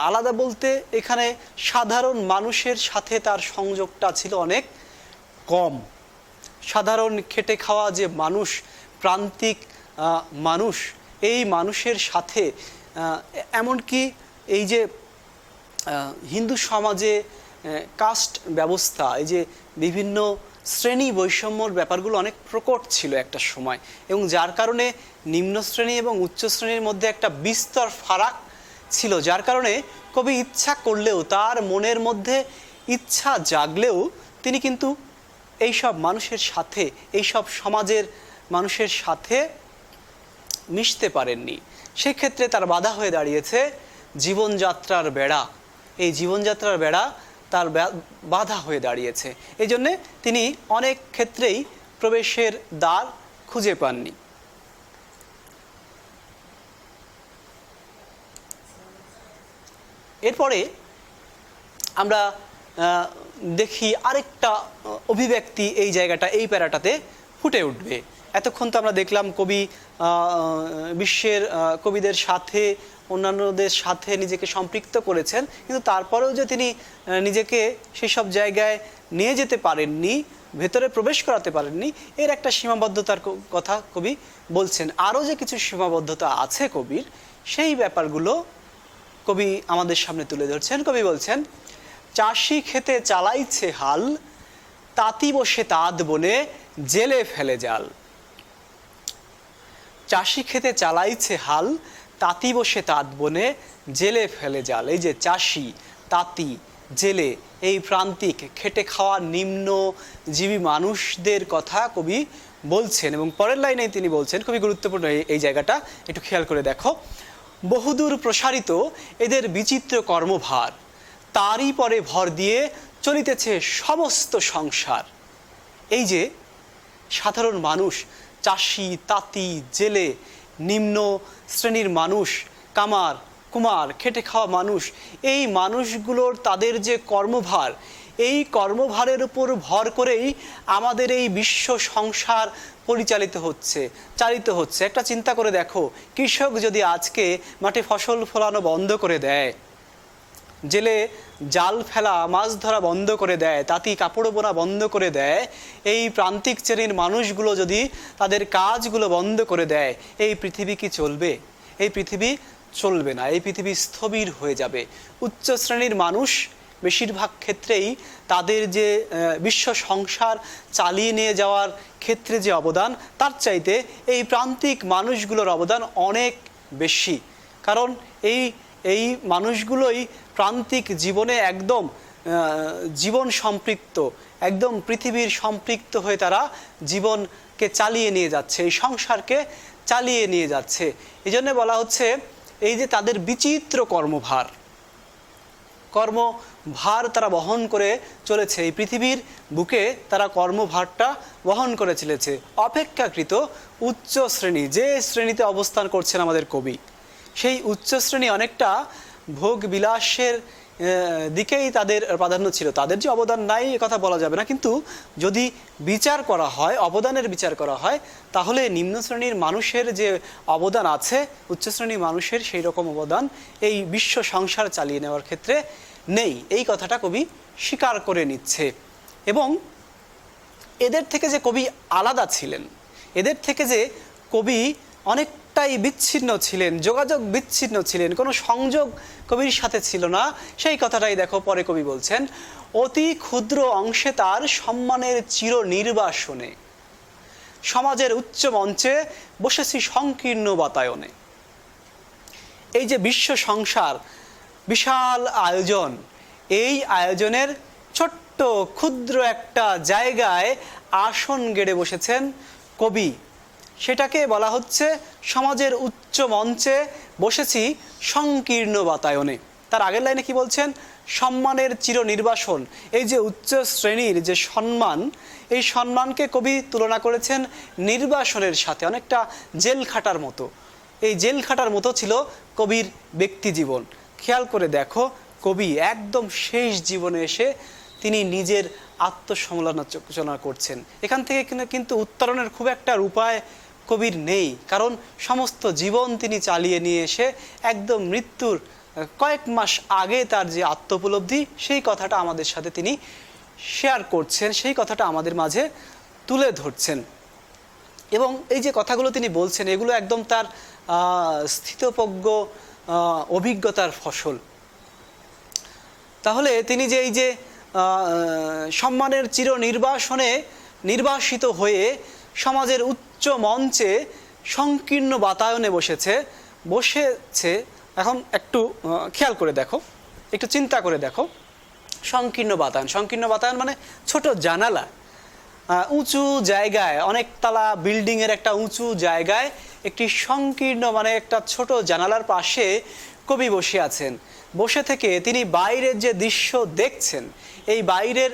আলাদা বলতে এখানে সাধারণ মানুষের সাথে তার সংযোগটা ছিল অনেক কম। সাধারণ খেটে খাওয়া যে মানুষ, প্রান্তিক মানুষ, এই মানুষের সাথে এমনকি এই যে হিন্দু সমাজে কাস্ট ব্যবস্থা, এই যে বিভিন্ন শ্রেণী বৈষম্যর ব্যাপারগুলো অনেক প্রকট ছিল একটা সময় এবং যার কারণে নিম্ন শ্রেণী এবং উচ্চ শ্রেণীর মধ্যে একটা বিস্তর ফারাক ছিল, যার কারণে কবি ইচ্ছা করলেও, তার মনের মধ্যে ইচ্ছা জাগলেও তিনি কিন্তু এইসব মানুষের সাথে, এইসব সমাজের মানুষের সাথে মিশতে পারেননি। সেক্ষেত্রে তার বাধা হয়ে দাঁড়িয়েছে জীবনযাত্রার বেড়া। এই জীবনযাত্রার বেড়া তার বাধা হয়ে দাঁড়িয়েছে। এই জন্যে তিনি অনেক ক্ষেত্রেই প্রবেশের দ্বার খুঁজে পাননি। এরপরে আমরা দেখি আরেকটা অভিব্যক্তি এই জায়গাটা, এই প্যারাটাতে ফুটে উঠবে। এতক্ষণ তো আমরা দেখলাম কবি বিশ্বের কবিদের সাথে, অন্যান্যদের সাথে নিজেকে সম্পৃক্ত করেছেন, কিন্তু তারপরেও যে তিনি নিজেকে সেসব জায়গায় নিয়ে যেতে পারেননি, ভেতরে প্রবেশ করাতে পারেননি, এর একটা সীমাবদ্ধতার কথা কবি বলছেন। আরও যে কিছু সীমাবদ্ধতা আছে কবির, সেই ব্যাপারগুলো কবি আমাদের সামনে তুলে ধরছেন। কবি বলছেন চাষি খেতে চালাইছে হাল, তাঁতি বসে তাঁত বনে জেলে ফেলে জাল। চাষি খেতে চালাইছে হাল, তাঁতি বসে তাঁত বনে জেলে ফেলে জাল। এই যে চাষি, তাঁতি, জেলে, এই প্রান্তিক খেটে খাওয়া নিম্নজীবী মানুষদের কথা কবি বলছেন এবং পরের লাইনে তিনি বলছেন, খুবই গুরুত্বপূর্ণ এই জায়গাটা, একটু খেয়াল করে দেখো। বহুদূর প্রসারিত এদের বিচিত্র কর্মভার, তারই পরে ভর দিয়ে চলিতেছে সমস্ত সংসার। এই যে সাধারণ মানুষ, চাষি, তাঁতি, জেলে, নিম্ন শ্রেণীর মানুষ, কামার, কুমার, খেটে খাওয়া মানুষ, এই মানুষগুলোর তাদের যে কর্মভার, এই কর্মভারের উপর ভর করেই আমাদের এই বিশ্ব সংসার চালিত হচ্ছে। একটা চিন্তা করে দেখো, কৃষক যদি আজকে মাঠে ফসল ফলানো বন্ধ করে দেয়, জেলে জাল ফেলা মাছ ধরা বন্ধ করে দেয়, তাঁতি কাপড় বোনা বন্ধ করে দেয়, এই প্রান্তিক শ্রেণীর মানুষগুলো যদি তাদের কাজগুলো বন্ধ করে দেয়, এই পৃথিবী কি চলবে? এই পৃথিবী চলবে না, এই পৃথিবী স্থবির হয়ে যাবে। উচ্চ শ্রেণীর মানুষ বেশিরভাগ ক্ষেত্রেই তাদের যে বিশ্ব সংসার চালিয়ে নিয়ে যাওয়ার ক্ষেত্রে যে অবদান, তার চাইতে এই প্রান্তিক মানুষগুলোর অবদান অনেক বেশি। কারণ এই মানুষগুলোই প্রান্তিক জীবনে একদম জীবন সম্পৃক্ত, একদম পৃথিবীর সম্পৃক্ত হয়ে তারা জীবনকে চালিয়ে নিয়ে যাচ্ছে, এই সংসারকে চালিয়ে নিয়ে যাচ্ছে। এই জন্য বলা হচ্ছে এই যে তাদের বিচিত্র কর্মভার তারা বহন করে চলেছে, এই পৃথিবীর বুকে তারা কর্মভারটা বহন করে চলেছে। অপেক্ষাকৃত উচ্চ শ্রেণী, যে শ্রেণীতে অবস্থান করছেন আমাদের কবি, সেই উচ্চ শ্রেণী অনেকটা ভোগ বিলাসের দিকেই তাদের প্রাধান্য ছিল। তাদের যে অবদান নাই এ কথা বলা যাবে না, কিন্তু যদি বিচার করা হয়, অবদানের বিচার করা হয়, তাহলে নিম্ন শ্রেণীর মানুষের যে অবদান আছে, উচ্চ শ্রেণীর মানুষের সেই রকম অবদান এই বিশ্ব সংসার চালিয়ে নেওয়ার ক্ষেত্রে নেই। এই কথাটা কবি স্বীকার করে নিচ্ছে। এবং এদের থেকে যে কবি আলাদা ছিলেন, এদের থেকে যে কবি অনেকটাই বিচ্ছিন্ন ছিলেন, যোগাযোগ বিচ্ছিন্ন ছিলেন, কোনো সংযোগ কবির সাথে ছিল না, সেই কথাটাই দেখো পরে কবি বলছেন, অতি ক্ষুদ্র অংশে তার সম্মানের চির নির্বাসনে, সমাজের উচ্চ মঞ্চে বসেছি সংকীর্ণ বাতায়নে। এই যে বিশ্ব সংসার, বিশাল আয়োজন, এই আয়োজনের ছোট্ট ক্ষুদ্র একটা জায়গায় আসন গেড়ে বসেছেন কবি, সেটাকে বলা হচ্ছে সমাজের উচ্চ মঞ্চে বসেছি সংকীর্ণ বাতায়নে। তার আগের লাইনে কি বলছেন? সম্মানের চির নির্বাসন। এই যে উচ্চ শ্রেণীর যে সম্মান, এই সম্মানকে কবি তুলনা করেছেন নির্বাসনের সাথে, অনেকটা জেল খাটার মতো। এই জেল খাটার মতো ছিল কবির ব্যক্তি জীবন। খেয়াল করে দেখো, কবি একদম শেষ জীবনে এসে তিনি নিজের আত্মসমালোচনা করছেন। এখান থেকে কিন্তু উত্তরণের খুব একটা উপায় কবির নেই, কারণ সমস্ত জীবন তিনি চালিয়ে নিয়ে এসে একদম মৃত্যুর কয়েক মাস আগে তার যে আত্মোপলব্ধি, সেই কথাটা আমাদের সাথে তিনি শেয়ার করছেন, সেই কথাটা আমাদের মাঝে তুলে ধরছেন। এবং এই যে কথাগুলো তিনি বলছেন, এগুলো একদম তার স্থিতপ্রজ্ঞ অভিজ্ঞতার ফসল। তাহলে তিনি যে এই যে সম্মানের চির নির্বাসনে নির্বাসিত হয়ে সমাজের উচ্চ মঞ্চে সংকীর্ণ বাতায়নে বসেছে, এখন একটু খেয়াল করে দেখো, একটু চিন্তা করে দেখো। সংকীর্ণ বাতায়ন মানে ছোট জানালা, উঁচু জায়গায়, অনেকতলা বিল্ডিংয়ের একটা উঁচু জায়গায় একটি সংকীর্ণ মানে একটা ছোট জানালার পাশে কবি বসে আছেন। বসে থেকে তিনি বাইরের যে দৃশ্য দেখছেন, এই বাইরের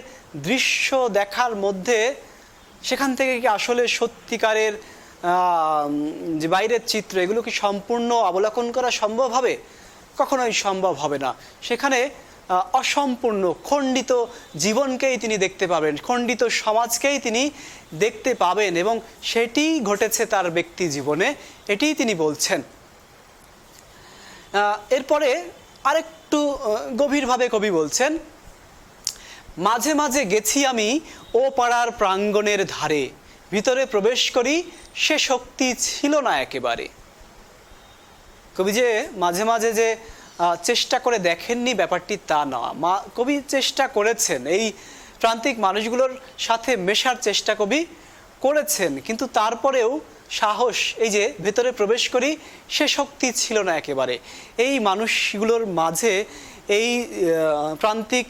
দৃশ্য দেখার মধ্যে সেখান থেকে কি আসলে সত্যিকারের যে বাইরের চিত্র, এগুলো কি সম্পূর্ণ অবলোকন করা সম্ভব হবে? কখনোই সম্ভব হবে না। সেখানে অসম্পূর্ণ খণ্ডিত জীবনকেই তিনি দেখতে পাবেন, খণ্ডিত সমাজকেই তিনি দেখতে পাবেন, এবং সেটি ঘটেছে তার ব্যক্তি জীবনে, এটিই তিনি বলছেন। এরপরে আরেকটু গভীরভাবে কবি বলছেন, মাঝে মাঝে গেছি আমি ও পাড়ার প্রাঙ্গণের ধারে, ভিতরে প্রবেশ করি সে শক্তি ছিল না একেবারে। কবি যে মাঝে মাঝে যে চেষ্টা করে দেখেননি ব্যাপারটি তা না, কবি চেষ্টা করেছেন, এই প্রান্তিক মানুষগুলোর সাথে মেশার চেষ্টা কবি করেছেন, কিন্তু তারপরেও সাহস, এই যে ভেতরে প্রবেশ করি সে শক্তি ছিল না একেবারে। এই মানুষগুলোর মাঝে, এই প্রান্তিক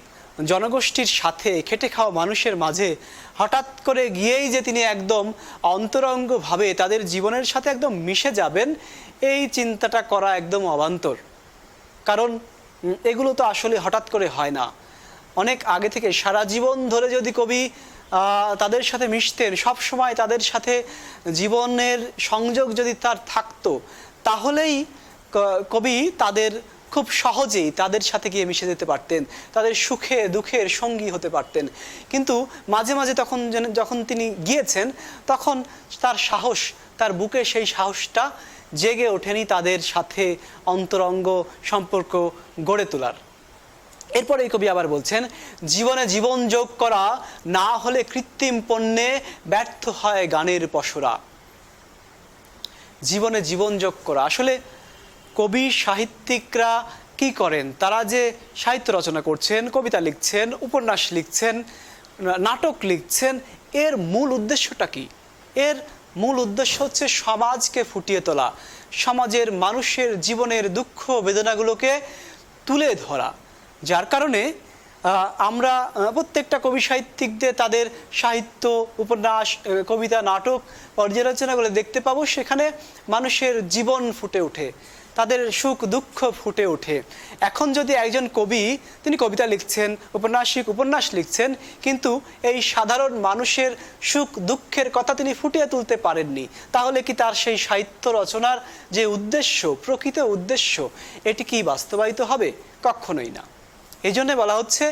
জনগোষ্ঠীর সাথে, খেটে খাওয়া মানুষের মাঝে হঠাৎ করে গিয়েই যে তিনি একদম অন্তরঙ্গভাবে তাদের জীবনের সাথে একদম মিশে যাবেন, এই চিন্তাটা করা একদম অবান্তর। কারণ এগুলো তো আসলে হঠাৎ করে হয় না। অনেক আগে থেকে সারা জীবন ধরে যদি কবি তাদের সাথে মিশতেন, সব সময় তাদের সাথে জীবনের সংযোগ যদি তার থাকতো, তাহলেই কবি তাদের খুব সহজেই তাদের সাথে গিয়ে মিশে যেতে পারতেন, তাদের সুখে দুঃখের সঙ্গী হতে পারতেন। কিন্তু মাঝে মাঝে যখন তিনি গিয়েছেন, তখন তার সাহস, তার বুকে সেই সাহসটা জেগে ওঠেনি তাদের সাথে অন্তরঙ্গ সম্পর্ক গড়ে তোলার। এরপরে এই কবি আবার বলছেন, জীবনে জীবন যোগ করা না হলে কৃত্রিম পণ্যে ব্যর্থ হয় গানের পসরা। জীবনে জীবন যোগ করা, আসলে কবি সাহিত্যিকরা কি করেন? তারা যে সাহিত্য রচনা করছেন, কবিতা লিখছেন, উপন্যাস লিখছেন, নাটক লিখছেন, এর মূল উদ্দেশ্যটা কি? এর মূল উদ্দেশ্য হচ্ছে সমাজকে ফুটিয়ে তোলা, সমাজের মানুষের জীবনের দুঃখ বেদনাগুলোকে তুলে ধরা। যার কারণে আমরা প্রত্যেকটা কবি সাহিত্যিকদের তাদের সাহিত্য, উপন্যাস, কবিতা, নাটক পর্যালোচনাগুলো দেখতে পাবো, সেখানে মানুষের জীবন ফুটে ওঠে, তাদের সুখ দুঃখ ফুটে ওঠে। এখন যদি একজন কবি, তিনি কবিতা লিখছেন, উপন্যাস লিখছেন, কিন্তু এই সাধারণ মানুষের সুখ দুঃখের কথা তিনি ফুটিয়ে তুলতে পারেননি, তাহলে কি তার সেই সাহিত্য রচনার যে উদ্দেশ্য, প্রকৃত উদ্দেশ্য, এটি কি বাস্তবায়িত হবে? কখনোই না। এই জন্যে বলা হচ্ছে,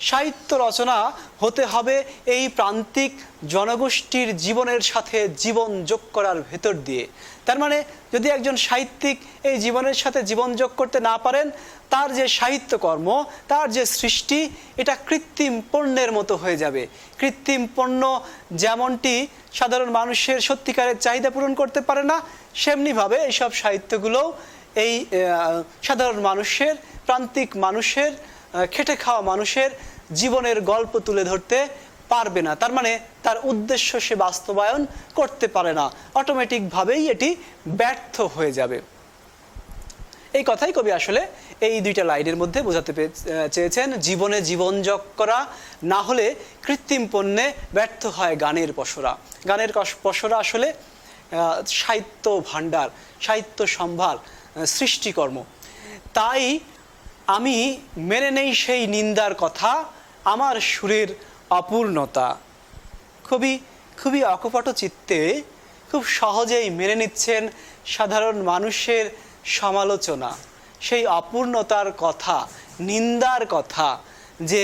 সাহিত্য রচনা হতে হবে এই প্রান্তিক জনগোষ্ঠীর জীবনের সাথে জীবন যোগ করার ভেতর দিয়ে। তার মানে যদি একজন সাহিত্যিক এই জীবনের সাথে জীবন যোগ করতে না পারেন, তার যে সাহিত্যকর্ম, তার যে সৃষ্টি, এটা কৃত্রিম পণ্যের মতো হয়ে যাবে। কৃত্রিম পণ্য যেমনটি সাধারণ মানুষের সত্যিকারের চাহিদা পূরণ করতে পারে না, সেমনিভাবে এইসব সাহিত্যগুলোও এই সাধারণ মানুষের, প্রান্তিক মানুষের, খেটে খাওয়া মানুষের জীবনের গল্প তুলে ধরতে পারবে না। তার মানে তার উদ্দেশ্য সে বাস্তবায়ন করতে পারে না, অটোমেটিকভাবেই এটি ব্যর্থ হয়ে যাবে। এই কথাই কবি আসলে এই দুইটা লাইনের মধ্যে বোঝাতে চেয়েছেন। জীবনে জীবন যোগ করা না হলে কৃত্রিম পণ্যে ব্যর্থ হয় গানের পসরা। গানের পসরা আসলে সাহিত্য ভাণ্ডার, সাহিত্য সম্ভার, সৃষ্টিকর্ম। তাই আমি মেনে নেই সেই নিন্দার কথা, আমার সুরের অপূর্ণতা। খুবই অকপট চিত্তে খুব সহজেই মেনে নিচ্ছেন সাধারণ মানুষের সমালোচনা, সেই অপূর্ণতার কথা, নিন্দার কথা, যে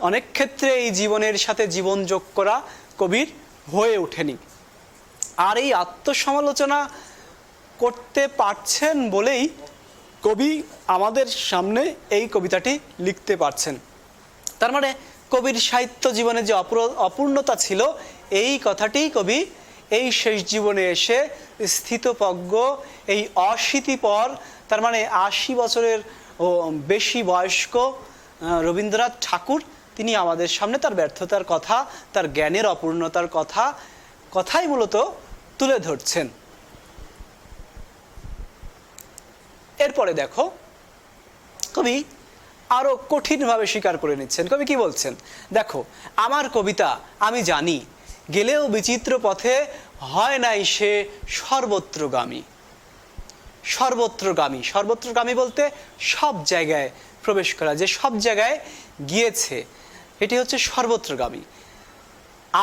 অনেক ক্ষেত্রে এই জীবনের সাথে জীবন যোগ করা কবির হয়ে ওঠেনি। আর এই আত্মসমালোচনা করতে পারছেন বলেই কবি আমাদের সামনে এই কবিতাটি লিখতে পারছেন। তার মানে কবির সাহিত্য জীবনে যে অপূর্ণতা ছিল, এই কথাটি কবি এই শেষ জীবনে এসে স্থিতপ্রজ্ঞ, এই অশীতিপর, তার মানে 80 বছরের ও বেশি বয়স্ক রবীন্দ্রনাথ ঠাকুর, তিনি আমাদের সামনে তার ব্যর্থতার কথা, তার জ্ঞানের অপূর্ণতার কথাই মূলত তুলে ধরছেন। এরপরে দেখো, কবি আরো কঠিনভাবে স্বীকার করে নিচ্ছেন। কবি কি বলছেন? দেখো, আমার কবিতা আমি জানি, গেলেও বিচিত্র পথে হয় নাই সে সর্বত্রগামী। সর্বত্রগামী, সর্বত্রগামী বলতে সব জায়গায় প্রবেশ করা, যে সব জায়গায় গিয়েছে, এটি হচ্ছে সর্বত্রগামী।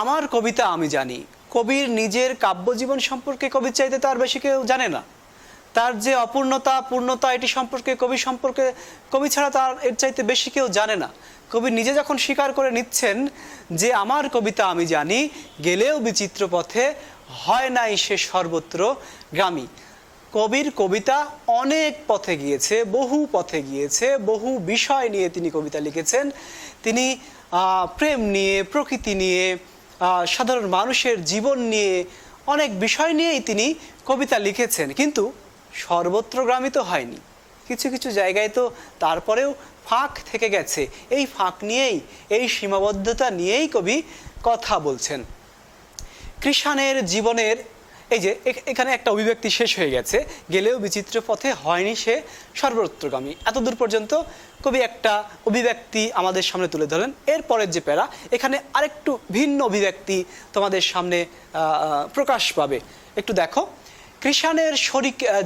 আমার কবিতা আমি জানি। কবির নিজের কাব্যজীবন সম্পর্কে কবির চাইতে তার বেশি কেউ জানে না। তার যে অপূর্ণতা, পূর্ণতা, এটি সম্পর্কে, কবি ছাড়া তার এর চাইতে বেশি কেউ জানে না। কবি নিজে যখন স্বীকার করে নিচ্ছেন যে আমার কবিতা আমি জানি, গেলেও বিচিত্র পথে হয় নাই সে সর্বত্রগামী। কবির কবিতা অনেক পথে গিয়েছে, বহু পথে গিয়েছে, বহু বিষয় নিয়ে তিনি কবিতা লিখেছেন। তিনি প্রেম নিয়ে, প্রকৃতি নিয়ে, সাধারণ মানুষের জীবন নিয়ে, অনেক বিষয় নিয়েই তিনি কবিতা লিখেছেন, কিন্তু সর্বত্রগামী তো হয়নি। কিছু কিছু জায়গায় তো তারপরেও ফাঁক থেকে গেছে। এই ফাঁক নিয়েই, এই সীমাবদ্ধতা নিয়েই কবি কথা বলছেন। কৃষাণের জীবনের, এই যে এখানে একটা অভিব্যক্তি শেষ হয়ে গেছে, গেলেও বিচিত্র পথে হয়নি সে সর্বত্রগামী। এতদূর পর্যন্ত কবি একটা অভিব্যক্তি আমাদের সামনে তুলে ধরেন। এরপরের যে প্যারা, এখানে আরেকটু ভিন্ন অভিব্যক্তি তোমাদের সামনে প্রকাশ পাবে। একটু দেখো, কৃষাণের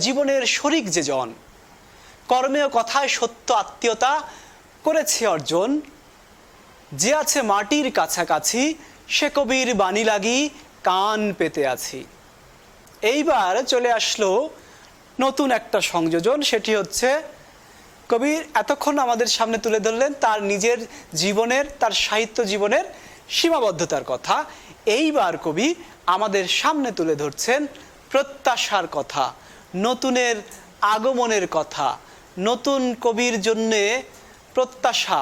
জীবনের শরিক যে জন, কর্মে ও কথায় সত্য আত্মীয়তা করেছে অর্জন, যে আছে মাটির কাছাকাছি, সে কবির বাণী লাগি কান পেতে আছি। এইবার চলে আসলো নতুন একটা সংযোজন, সেটি হচ্ছে কবি এতক্ষণ আমাদের সামনে তুলে ধরলেন তার নিজের জীবনের, তার সাহিত্য জীবনের সীমাবদ্ধতার কথা। এইবার কবি আমাদের সামনে তুলে ধরছেন প্রত্যাশার কথা, নতুনের আগমনের কথা, নতুন কবির জন্যে প্রত্যাশা,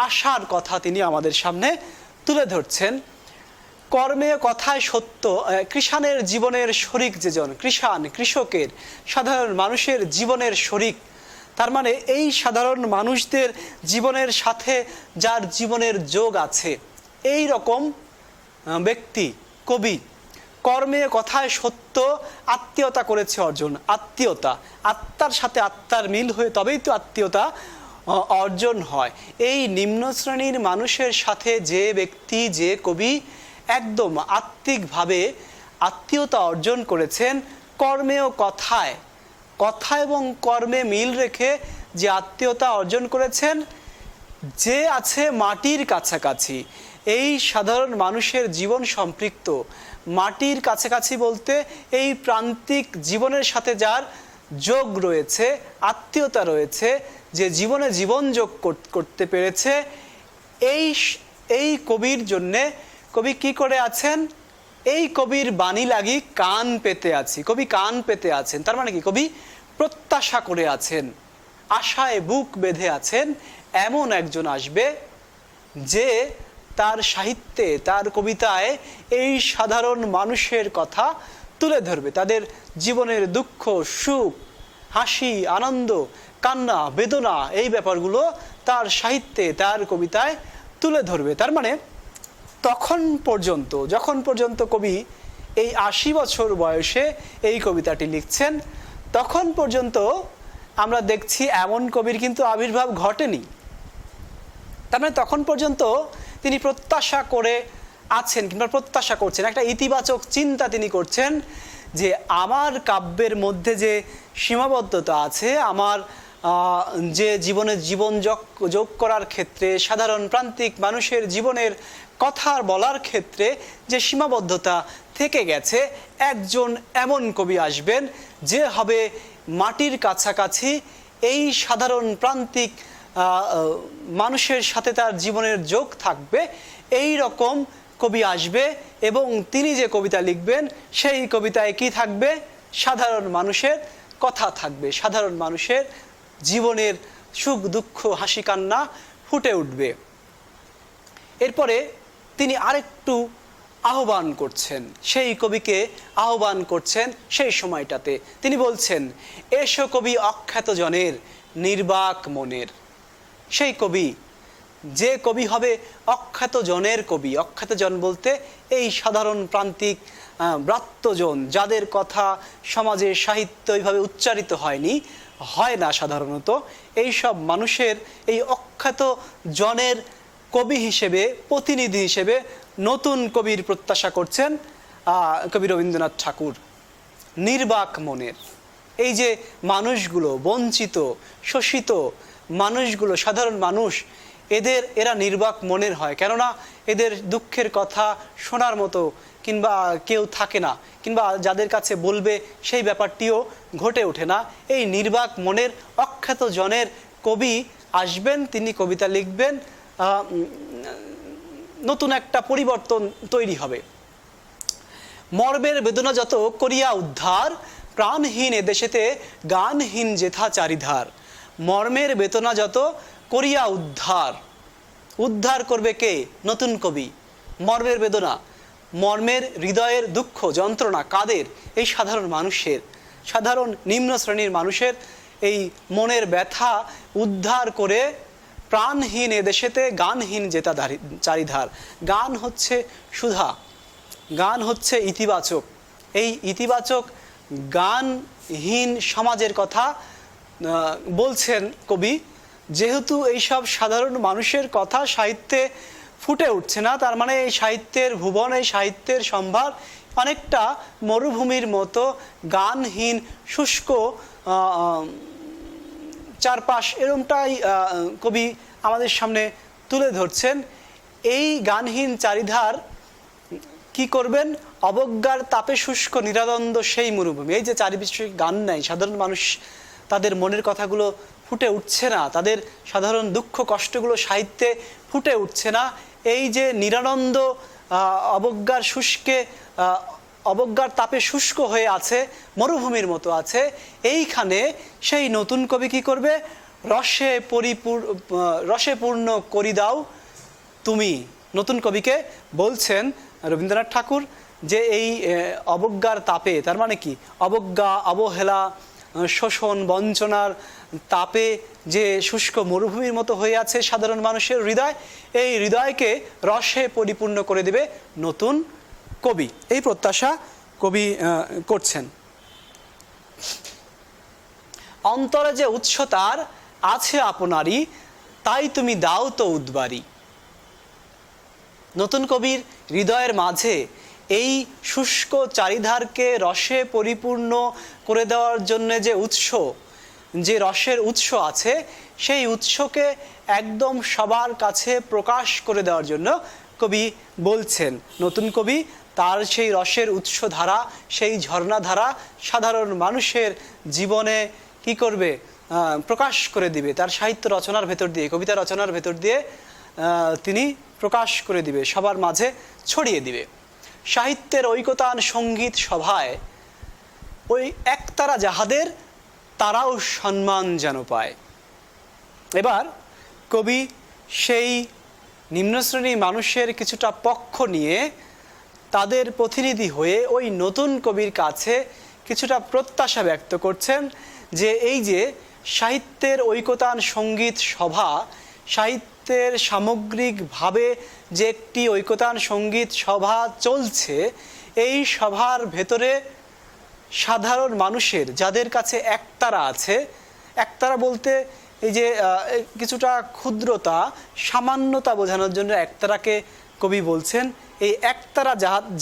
আশার কথা তিনি আমাদের সামনে তুলে ধরছেন। কর্মে কথায় সত্য, কৃষাণের জীবনের শরিক যেজন, কৃষাণ কৃষকের, সাধারণ মানুষের জীবনের শরিক, তার মানে এই সাধারণ মানুষদের জীবনের সাথে যার জীবনের যোগ আছে, এই রকম ব্যক্তি কবি। কর্মে কথায় সত্য, আত্মীয়তা করেছে অর্জন। আত্মীয়তা, আত্মার সাথে আত্মার মিল হয়ে তবেই তো আত্মীয়তা অর্জন হয়। এই নিম্ন শ্রেণীর মানুষের সাথে যে ব্যক্তি, যে কবি একদম আত্মিকভাবে আত্মীয়তা অর্জন করেছেন, কর্মে ও কথায়, কথা এবং কর্মে মিল রেখে যে আত্মীয়তা অর্জন করেছেন, যে আছে মাটির কাছাকাছি, এই সাধারণ মানুষের জীবন সম্পৃক্ত। মাটির কাছাকাছি বলতে এই প্রান্তিক জীবনের সাথে যার যোগ রয়েছে, আত্মীয়তা রয়েছে, যে জীবনে জীবন যোগ করতে পেরেছে, এই কবির জন্যে কবি কি করে আছেন? এই কবির বাণী লাগি কান পেতে আছি। কবি কান পেতে আছেন, তার মানে কি? কবি প্রত্যাশা করে আছেন, আশায় বুক বেঁধে আছেন এমন একজন আসবে যে তার সাহিত্যে, তার কবিতায় এই সাধারণ মানুষের কথা তুলে ধরবে, তাদের জীবনের দুঃখ, সুখ, হাসি, আনন্দ, কান্না, বেদনা, এই ব্যাপারগুলো তার সাহিত্যে, তার কবিতায় তুলে ধরবে। তার মানে যখন পর্যন্ত কবি এই ৮০ বছর বয়সে এই কবিতাটি লিখছেন, তখন পর্যন্ত আমরা দেখছি এমন কবির কিন্তু আবির্ভাব ঘটেনি। তার মানে তখন পর্যন্ত তিনি প্রত্যাশা করে আছেন কিংবা প্রত্যাশা করছেন, একটা ইতিবাচক চিন্তা তিনি করছেন যে আমার কাব্যের মধ্যে যে সীমাবদ্ধতা আছে, আমার যে জীবনে জীবন যোগ করার ক্ষেত্রে, সাধারণ প্রান্তিক মানুষের জীবনের কথা বলার ক্ষেত্রে যে সীমাবদ্ধতা থেকে গেছে, একজন এমন কবি আসবেন যে হবে মাটির কাছাকাছি, এই সাধারণ প্রান্তিক মানুষের সাথে তার জীবনের যোগ থাকবে, এই রকম কবি আসবে। এবং তিনি যে কবিতা লিখবেন সেই কবিতায় কি থাকবে? সাধারণ মানুষের কথা থাকবে, সাধারণ মানুষের জীবনের সুখ দুঃখ, হাসি কান্না ফুটে উঠবে। এরপরে তিনি আরেকটু আহ্বান করছেন, সেই কবিকে আহ্বান করছেন সেই সময়টাতে। তিনি বলছেন, এসো কবি অখ্যাত জনের, নির্বাক মনের। সেই কবি, যে কবি হবে অখ্যাত জনের কবি। অখ্যাত জন বলতে এই সাধারণ প্রান্তিক ব্রাত্যজন, যাদের কথা সমাজে সাহিত্য এইভাবে উচ্চারিত হয় না সাধারণত, এই সব মানুষের এই অখ্যাত জনের কবি হিসেবে, প্রতিনিধি হিসেবে নতুন কবির প্রত্যাশা করছেন কবি রবীন্দ্রনাথ ঠাকুর। নির্বাক মনের, এই যে মানুষগুলো, বঞ্চিত শোষিত মানুষগুলো, সাধারণ মানুষ, এরা নির্বাক মনের হয়, কেননা এদের দুঃখের কথা শোনার মতো কিংবা কেউ থাকে না, কিংবা যাদের কাছে বলবে সেই ব্যাপারটিও ঘটে ওঠে না। এই নির্বাক মনের অখ্যাত জনের কবি আসবেন, তিনি কবিতা লিখবেন, নতুন একটা পরিবর্তন তৈরি হবে। মর্মের বেদনা যত করিয়া উদ্ধার, প্রাণহীন এদেশেতে গানহীন যেথা চারিধার। মর্মের বেদনা যত করিয়া উদ্ধার করবে কে? নতুন কবি। মর্মের বেদনা, মর্মের হৃদয়ের দুঃখ যন্ত্রণা কাদের? এই সাধারণ মানুষের, সাধারণ নিম্ন শ্রেণীর মানুষের এই মনের ব্যথা উদ্ধার করে প্রাণহীন এদেশেতে গানহীন যেটা চারিধার। গান হচ্ছে সুধা, গান হচ্ছে ইতিবাচক। এই ইতিবাচক গানহীন সমাজের কথা বলছেন কবি। যেহেতু এইসব সাধারণ মানুষের কথা সাহিত্যে ফুটে উঠছে না, তার মানে এই সাহিত্যের ভুবন, এই সাহিত্যের সম্ভার অনেকটা মরুভূমির মতো গানহীন, শুষ্ক চারপাশ, এরকমটাই কবি আমাদের সামনে তুলে ধরছেন। এই গানহীন চারিধার কি করবেন? অবজ্ঞার তাপে শুষ্ক নিরানন্দ সেই মরুভূমি। এই যে চারিপাশে গান নাই, সাধারণ মানুষ তাদের মনের কথাগুলো ফুটে উঠছে না, তাদের সাধারণ দুঃখ কষ্টগুলো সাহিত্যে ফুটে উঠছে না। এই যে নিরানন্দ অবজ্ঞার শুষ্কে অবজ্ঞার তাপে শুষ্ক হয়ে আছে, মরুভূমির মতো আছে, এইখানে সেই নতুন কবি কি করবে? রসে পূর্ণ করি দাও তুমি। নতুন কবিকে বলছেন রবীন্দ্রনাথ ঠাকুর যে এই অবজ্ঞার তাপে, তার মানে কি, অবজ্ঞা, অবহেলা, শোষণ, বঞ্চনার তাপে যে শুষ্ক মরুভূমির মতো হয়ে আছে সাধারণ মানুষের হৃদয়, এই হৃদয়কে রসে পরিপূর্ণ করে দেবে নতুন কবি। এই প্রত্যাশা কবি করছেন। অন্তরে যে উৎস তার আছে আপনারই, তাই তুমি দাও তো উদ্বারী। নতুন কবির হৃদয়ের মাঝে এই শুষ্ক চারিধারকে রসে পরিপূর্ণ করে দেওয়ার জন্য যে উৎস, যে রসের উৎস আছে, সেই উৎসকে একদম সবার কাছে প্রকাশ করে দেওয়ার জন্য কবি বলছেন। নতুন কবি তার সেই রসের উৎস ধারা, সেই ঝর্ণা ধারা সাধারণ মানুষের জীবনে কি করবে? প্রকাশ করে দিবে। তার সাহিত্য রচনার ভেতর দিয়ে, কবিতা রচনার ভেতর দিয়ে তিনি প্রকাশ করে দিবে, সবার মাঝে ছড়িয়ে দিবে। সাহিত্যের ঐকতান সঙ্গীত সভায় ওই একতারা যাহাদের, তারাও সম্মান যেন পায়। এবার কবি সেই নিম্নশ্রেণী মানুষের কিছুটা পক্ষ নিয়ে তাদের প্রতিনিধি হয়ে ওই নতুন কবির কাছে কিছুটা প্রত্যাশা ব্যক্ত করছেন যে এই যে সাহিত্যের ঐকতান সঙ্গীত সভা, সাহিত্যের সামগ্রিকভাবে যে একটি ঐকতান সঙ্গীত সভা চলছে, এই সভার ভেতরে সাধারণ মানুষের যাদের কাছে একতারা আছে, একতারা বলতে এই যে কিছুটা ক্ষুদ্রতা, সামান্যতা বোঝানোর জন্য একতারাকে কবি বলছেন, এই একতারা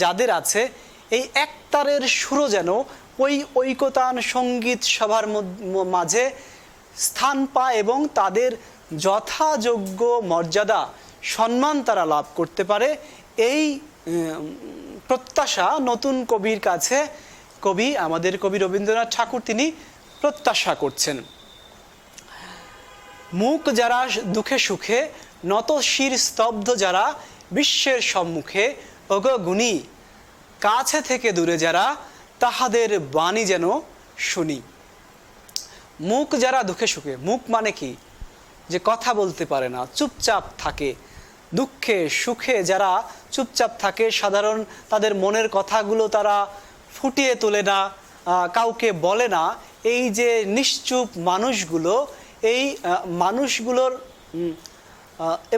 যাদের আছে, এই একতারের সুরও যেন ওই ঐকতান সঙ্গীত সভার মাঝে স্থান পায় এবং তাদের যথাযোগ্য মর্যাদা, সম্মান তারা লাভ করতে পারে। এই প্রত্যাশা নতুন কবির কাছে আমাদের কবি রবীন্দ্রনাথ ঠাকুর তিনি প্রত্যাশা করছেন। মুখ যারা দুঃখে সুখে, নত শির স্তব্ধ যারা বিশ্বের সম্মুখে, ওগো গুণী কাছে থেকে দূরে যারা, তাহাদের বাণী যেন শুনি। মুখ যারা দুঃখে সুখে, মুখ মানে কি? যে কথা বলতে পারে না, চুপচাপ থাকে। দুঃখে সুখে যারা চুপচাপ থাকে, সাধারণ তাদের মনের কথাগুলো তারা ফুটিয়ে তোলে না, কাউকে বলে না, এই যে নিশ্চুপ মানুষগুলো, এই মানুষগুলোর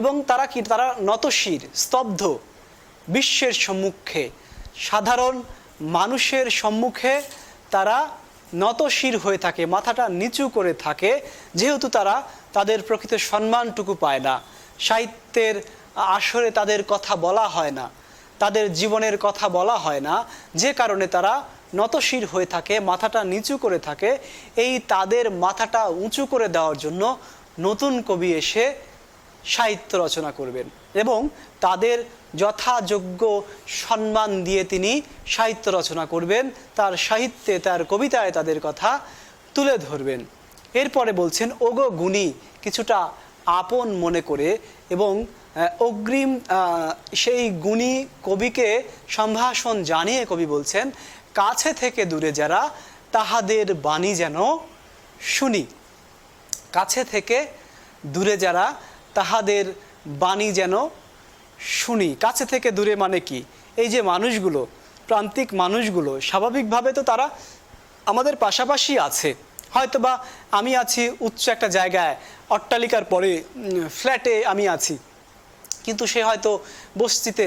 এবং তারা কি, তারা নতশির, স্তব্ধ বিশ্বের সম্মুখে, সাধারণ মানুষের সম্মুখে তারা নতশির হয়ে থাকে, মাথাটা নিচু করে থাকে, যেহেতু তারা তাদের প্রকৃত সম্মানটুকু পায় না। সাহিত্যের আসরে তাদের কথা বলা হয় না, তাদের জীবনের কথা বলা হয় না, যে কারণে তারা নতশির হয়ে থাকে, মাথাটা নিচু করে থাকে। এই তাদের মাথাটা উঁচু করে দেওয়ার জন্য নতুন কবি এসে সাহিত্য রচনা করবেন এবং তাদের যথাযোগ্য সম্মান দিয়ে তিনি সাহিত্য রচনা করবেন, তার সাহিত্যে, তার কবিতায় তাদের কথা তুলে ধরবেন। এরপরে বলছেন, ওগো গুণী, কিছুটা আপন মনে করে এবং অগ্রিম সেই গুণী কবিকে সম্ভাষণ জানিয়ে কবি বলছেন, কাছে থেকে দূরে যারা, তাহাদের বাণী যেন শুনি। কাছে থেকে দূরে যারা, তাহাদের বাণী যেন শুনি। কাছে থেকে দূরে মানে কি? এই যে মানুষগুলো, প্রান্তিক মানুষগুলো, স্বাভাবিকভাবে তো তারা আমাদের পাশাপাশি আছে। হয়তোবা আমি আছি উচ্চ একটা জায়গায়, অট্টালিকার পরে ফ্ল্যাটে আমি আছি, কিন্তু সে হয়তো বস্তিতে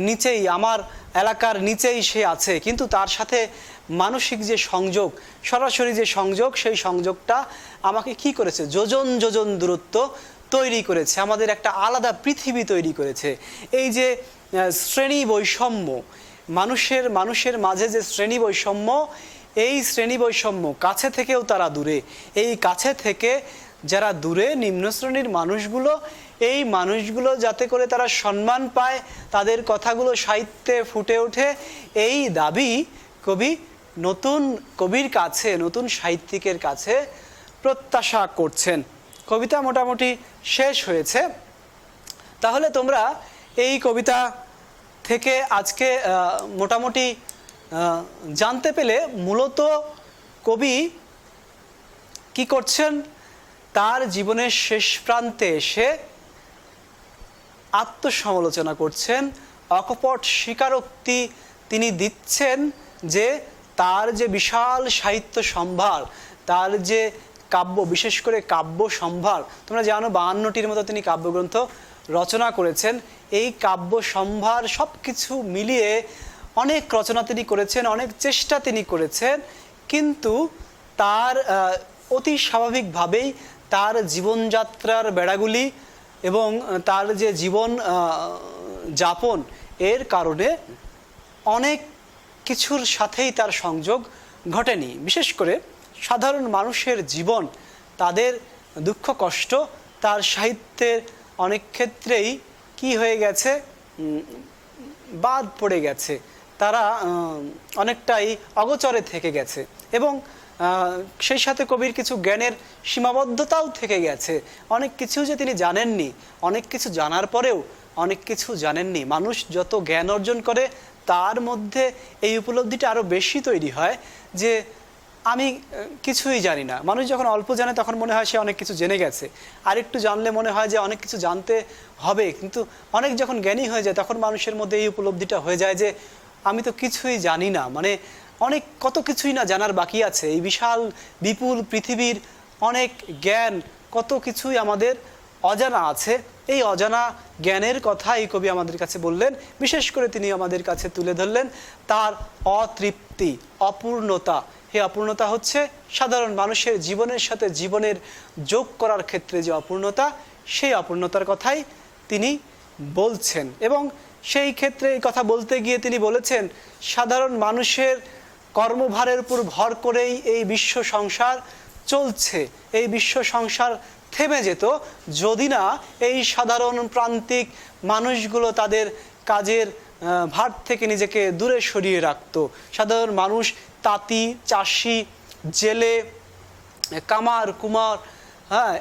নিচেই, আমার এলাকার নিচেই সে আছে, কিন্তু তার সাথে মানসিক যে সংযোগ, সরাসরি যে সংযোগ, সেই সংযোগটা আমাকে কি করেছে? যোজন যোজন দূরত্ব তৈরি করেছে, আমাদের একটা আলাদা পৃথিবী তৈরি করেছে। এই যে শ্রেণী বৈষম্য, মানুষের মাঝে যে শ্রেণী বৈষম্য, এই শ্রেণী বৈষম্য, কাছে থেকেও তারা দূরে। এই কাছে থেকে যারা দূরে, নিম্ন শ্রেণীর মানুষগুলো, এই মানুষগুলো যাতে করে তারা সম্মান পায়, তাদের কথাগুলো সাহিত্যে ফুটে ওঠে, এই দাবি কবি নতুন কবির কাছে, নতুন সাহিত্যিকের কাছে প্রত্যাশা করছেন। কবিতা মোটামুটি শেষ হয়েছে। তাহলে তোমরা এই কবিতা থেকে আজকে মোটামুটি জানতে পেলে মূলত কবি কি করছেন, তার জীবনের শেষ প্রান্তে এসে আত্মসমালোচনা করছেন, অকপট স্বীকারোক্তি তিনি দিচ্ছেন যে তার যে বিশাল সাহিত্য সম্ভার, তার যে কাব্য, বিশেষ করে কাব্য সম্ভার, তোমরা জানো 52টির মতো তিনি কাব্যগ্রন্থ রচনা করেছেন। এই কাব্য সম্ভার সব কিছু মিলিয়ে অনেক রচনা তিনি করেছেন, অনেক চেষ্টা তিনি করেছেন, কিন্তু তার অতি স্বাভাবিকভাবেই তার জীবনযাত্রার বেড়াগুলি এবং তার যে জীবন যাপন এর কারণে অনেক কিছুর সাথেই তার সংযোগ ঘটেনি। বিশেষ করে সাধারণ মানুষের জীবন, তাদের দুঃখ কষ্ট তার সাহিত্যের অনেক ক্ষেত্রেই কি হয়ে গেছে, বাদ পড়ে গেছে, তারা অনেকটাই অগোচরে থেকে গেছে এবং সেই সাথে কবির কিছু জ্ঞানের সীমাবদ্ধতাও থেকে গেছে। অনেক কিছু যে তিনি জানেননি, অনেক কিছু জানার পরেও অনেক কিছু জানেননি। মানুষ যত জ্ঞান অর্জন করে তার মধ্যে এই উপলব্ধিটা আরও বেশি তৈরি হয় যে আমি কিছুই জানি না। মানুষ যখন অল্প জানে তখন মনে হয় সে অনেক কিছু জেনে গেছে, আর একটু জানলে মনে হয় যে অনেক কিছু জানতে হবে, কিন্তু অনেক যখন জ্ঞানী হয়ে যায় তখন মানুষের মধ্যে এই উপলব্ধিটা হয়ে যায় যে আমি তো কিছুই জানি না, মানে অনেক কত কিছুই না জানার বাকি আছে। এই বিশাল বিপুল পৃথিবীর অনেক জ্ঞান, কত কিছুই আমাদের অজানা আছে। এই অজানা জ্ঞানের কথা এই কবি আমাদের কাছে বললেন। বিশেষ করে তিনি আমাদের কাছে তুলে ধরলেন তার অতৃপ্তি, অপূর্ণতা। এই অপূর্ণতা হচ্ছে সাধারণ মানুষের জীবনের সাথে জীবনের যোগ করার ক্ষেত্রে যে অপূর্ণতা, সেই অপূর্ণতার কথাই তিনি বলছেন। এবং সেই ক্ষেত্রে এই কথা বলতে গিয়ে তিনি বলেছেন সাধারণ মানুষের কর্মভারের উপর ভর করেই এই বিশ্ব সংসার চলছে। এই বিশ্ব সংসার থেমে যেত যদি না এই সাধারণ প্রান্তিক মানুষগুলো তাদের কাজের ভার থেকে নিজেকে দূরে সরিয়ে রাখতো। সাধারণ মানুষ, তাঁতি, চাষি, জেলে, কামার, কুমার,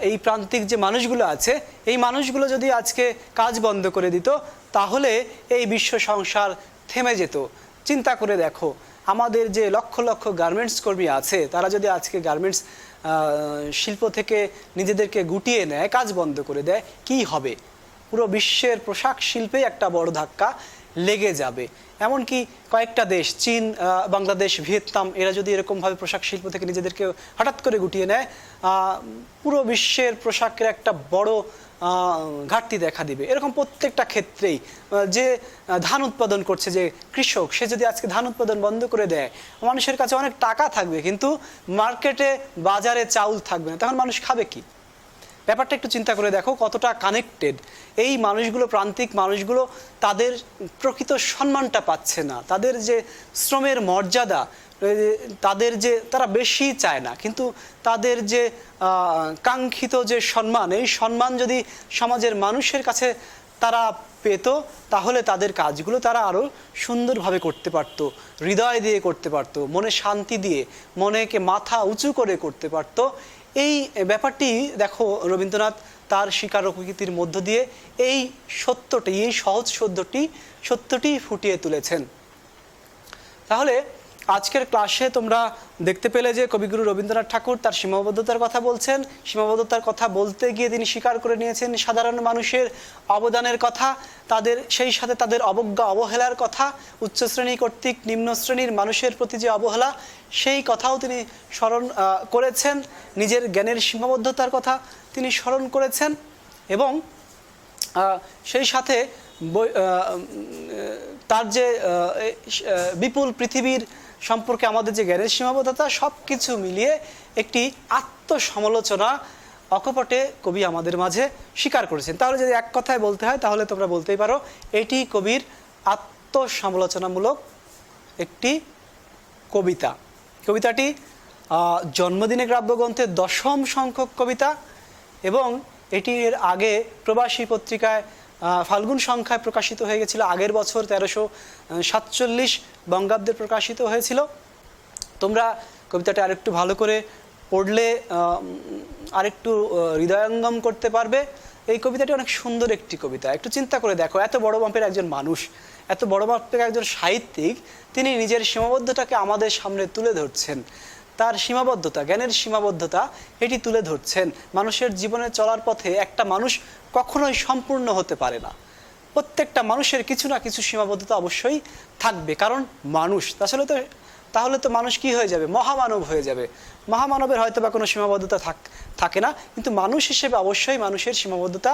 এই প্রান্তিক যে মানুষগুলো আছে, এই মানুষগুলো যদি আজকে কাজ বন্ধ করে দিত তাহলে এই বিশ্ব সংসার থেমে যেত। চিন্তা করে দেখো, আমাদের যে লক্ষ লক্ষ গার্মেন্টস কর্মী আছে, তারা যদি আজকে গার্মেন্টস শিল্প থেকে নিজেদেরকে গুটিয়ে নেয়, কাজ বন্ধ করে দেয়, কি হবে? পুরো বিশ্বের পোশাক শিল্পে একটা বড় ধাক্কা লেগে যাবে। এমনকি কয়েকটা দেশ, চীন, বাংলাদেশ, ভিয়েতনাম, এরা যদি এরকমভাবে পোশাক শিল্প থেকে নিজেদেরকে হঠাৎ করে গুটিয়ে নেয়, পুরো বিশ্বের পোশাকের একটা বড় ঘাটতি দেখা দিবে। এরকম প্রত্যেকটা ক্ষেত্রেই যে ধান উৎপাদন করছে যে কৃষক, সে যদি আজকে ধান উৎপাদন বন্ধ করে দেয়, মানুষের কাছে অনেক টাকা থাকবে কিন্তু মার্কেটে, বাজারে চাউল থাকবে না, তখন মানুষ খাবে কি? ব্যাপারটা একটু চিন্তা করে দেখো কতটা কানেক্টেড। এই মানুষগুলো, প্রান্তিক মানুষগুলো, তাদের প্রকৃত সম্মানটা পাচ্ছে না। তাদের যে শ্রমের মর্যাদা, তাদের যে, তারা বেশি চায় না, কিন্তু তাদের যে কাঙ্ক্ষিত যে সম্মান, এই সম্মান যদি সমাজের মানুষের কাছে তারা পেত তাহলে তাদের কাজগুলো তারা আরও সুন্দরভাবে করতে পারত, হৃদয় দিয়ে করতে পারত, মনে শান্তি দিয়ে, মনেকে মাথা উঁচু করে করতে পারত। এই ব্যাপারটি দেখো রবীন্দ্রনাথ তার স্বীকারোক্তির মধ্য দিয়ে এই সত্যটি, এই সহজ সত্যটি ফুটিয়ে তুলেছেন। তাহলে আজকের ক্লাসে তোমরা দেখতে পেলে যে কবিগুরু রবীন্দ্রনাথ ঠাকুর তার সীমাবদ্ধতার কথা বলছেন। সীমাবদ্ধতার কথা বলতে গিয়ে তিনি স্বীকার করে নিয়েছেন সাধারণ মানুষের অবদানের কথা, তাদের সেই সাথে তাদের অবজ্ঞা, অবহেলার কথা, উচ্চ শ্রেণী কর্তৃক নিম্ন শ্রেণীর মানুষের প্রতি যে অবহেলা, সেই কথাও তিনি স্মরণ করেছেন। নিজের জ্ঞানের সীমাবদ্ধতার কথা তিনি স্মরণ করেছেন এবং সেই সাথে তার যে বিপুল পৃথিবীর সম্পর্কে আমাদের যে জ্ঞানের সীমাবদ্ধতা, সব কিছু মিলিয়ে একটি আত্মসমালোচনা অকপটে কবি আমাদের মাঝে স্বীকার করেছেন। তাহলে যদি এক কথায় বলতে হয় তাহলে তোমরা বলতেই পারো এটি কবির আত্মসমালোচনামূলক একটি কবিতা। কবিতাটি জন্মদিনে কাব্যগ্রন্থের 10ম সংখ্যক কবিতা এবং এটি এর আগে প্রবাসী পত্রিকায় ফাল্গুন সংখ্যায় প্রকাশিত হয়ে গেছিল। আগের বছর 1347 বঙ্গাব্দে প্রকাশিত হয়েছিল। তোমরা কবিতাটা আরেকটু ভালো করে পড়লে আরেকটু হৃদয়ঙ্গম করতে পারবে। এই কবিতাটি অনেক সুন্দর একটি কবিতা। একটু চিন্তা করে দেখো, এত বড় মাপের একজন মানুষ, এত বড় মাপের একজন সাহিত্যিক, তিনি নিজের সীমাবদ্ধতাকে আমাদের সামনে তুলে ধরছেন। তার সীমাবদ্ধতা, জ্ঞানের সীমাবদ্ধতা এটি তুলে ধরছেন। মানুষের জীবনে চলার পথে একটা মানুষ কখনোই সম্পূর্ণ হতে পারে না। প্রত্যেকটা মানুষের কিছু না কিছু সীমাবদ্ধতা অবশ্যই থাকবে, কারণ মানুষ। তাহলে তো মানুষ কি হয়ে যাবে? মহামানব হয়ে যাবে। মহামানবের হয়তো বা কোনো সীমাবদ্ধতা থাকে না, কিন্তু মানুষ হিসেবে অবশ্যই মানুষের সীমাবদ্ধতা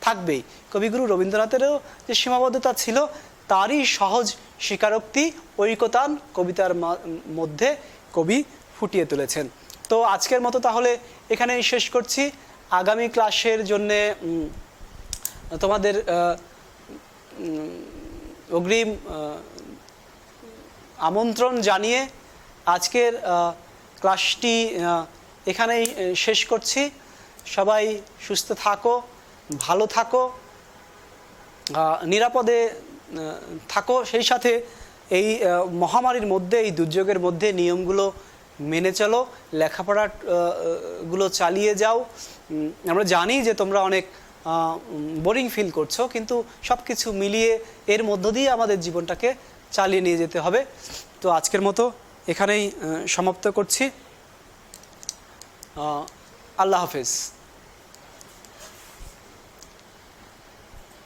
থাকবেই। কবিগুরু রবীন্দ্রনাথেরও যে সীমাবদ্ধতা ছিল, তারই সহজ স্বীকারোক্তি ঐকতান কবিতার মধ্যে কবি ফুটিয়ে তুলেছেন। তো আজকের মতো তাহলে এখানেই শেষ করছি। আগামী ক্লাসের জন্যে তোমাদের অগ্রিম আমন্ত্রণ জানিয়ে আজকের ক্লাসটি এখানেই শেষ করছি। সবাই সুস্থ থাকো, ভালো থাকো, নিরাপদে থাকো। সেই সাথে এই মহামারীর মধ্যে, এই দুর্যোগের মধ্যে নিয়মগুলো মেনে চলো, লেখাপড়া গুলো চালিয়ে যাও। আমরা জানি যে তোমরা অনেক বোরিং ফিল করছো, কিন্তু সব কিছু মিলিয়ে এর মধ্য দিয়ে আমাদের জীবনটাকে চালিয়ে নিয়ে যেতে হবে। তো আজকের মতো এখানেই সমাপ্ত করছি। আল্লাহ হাফেজ।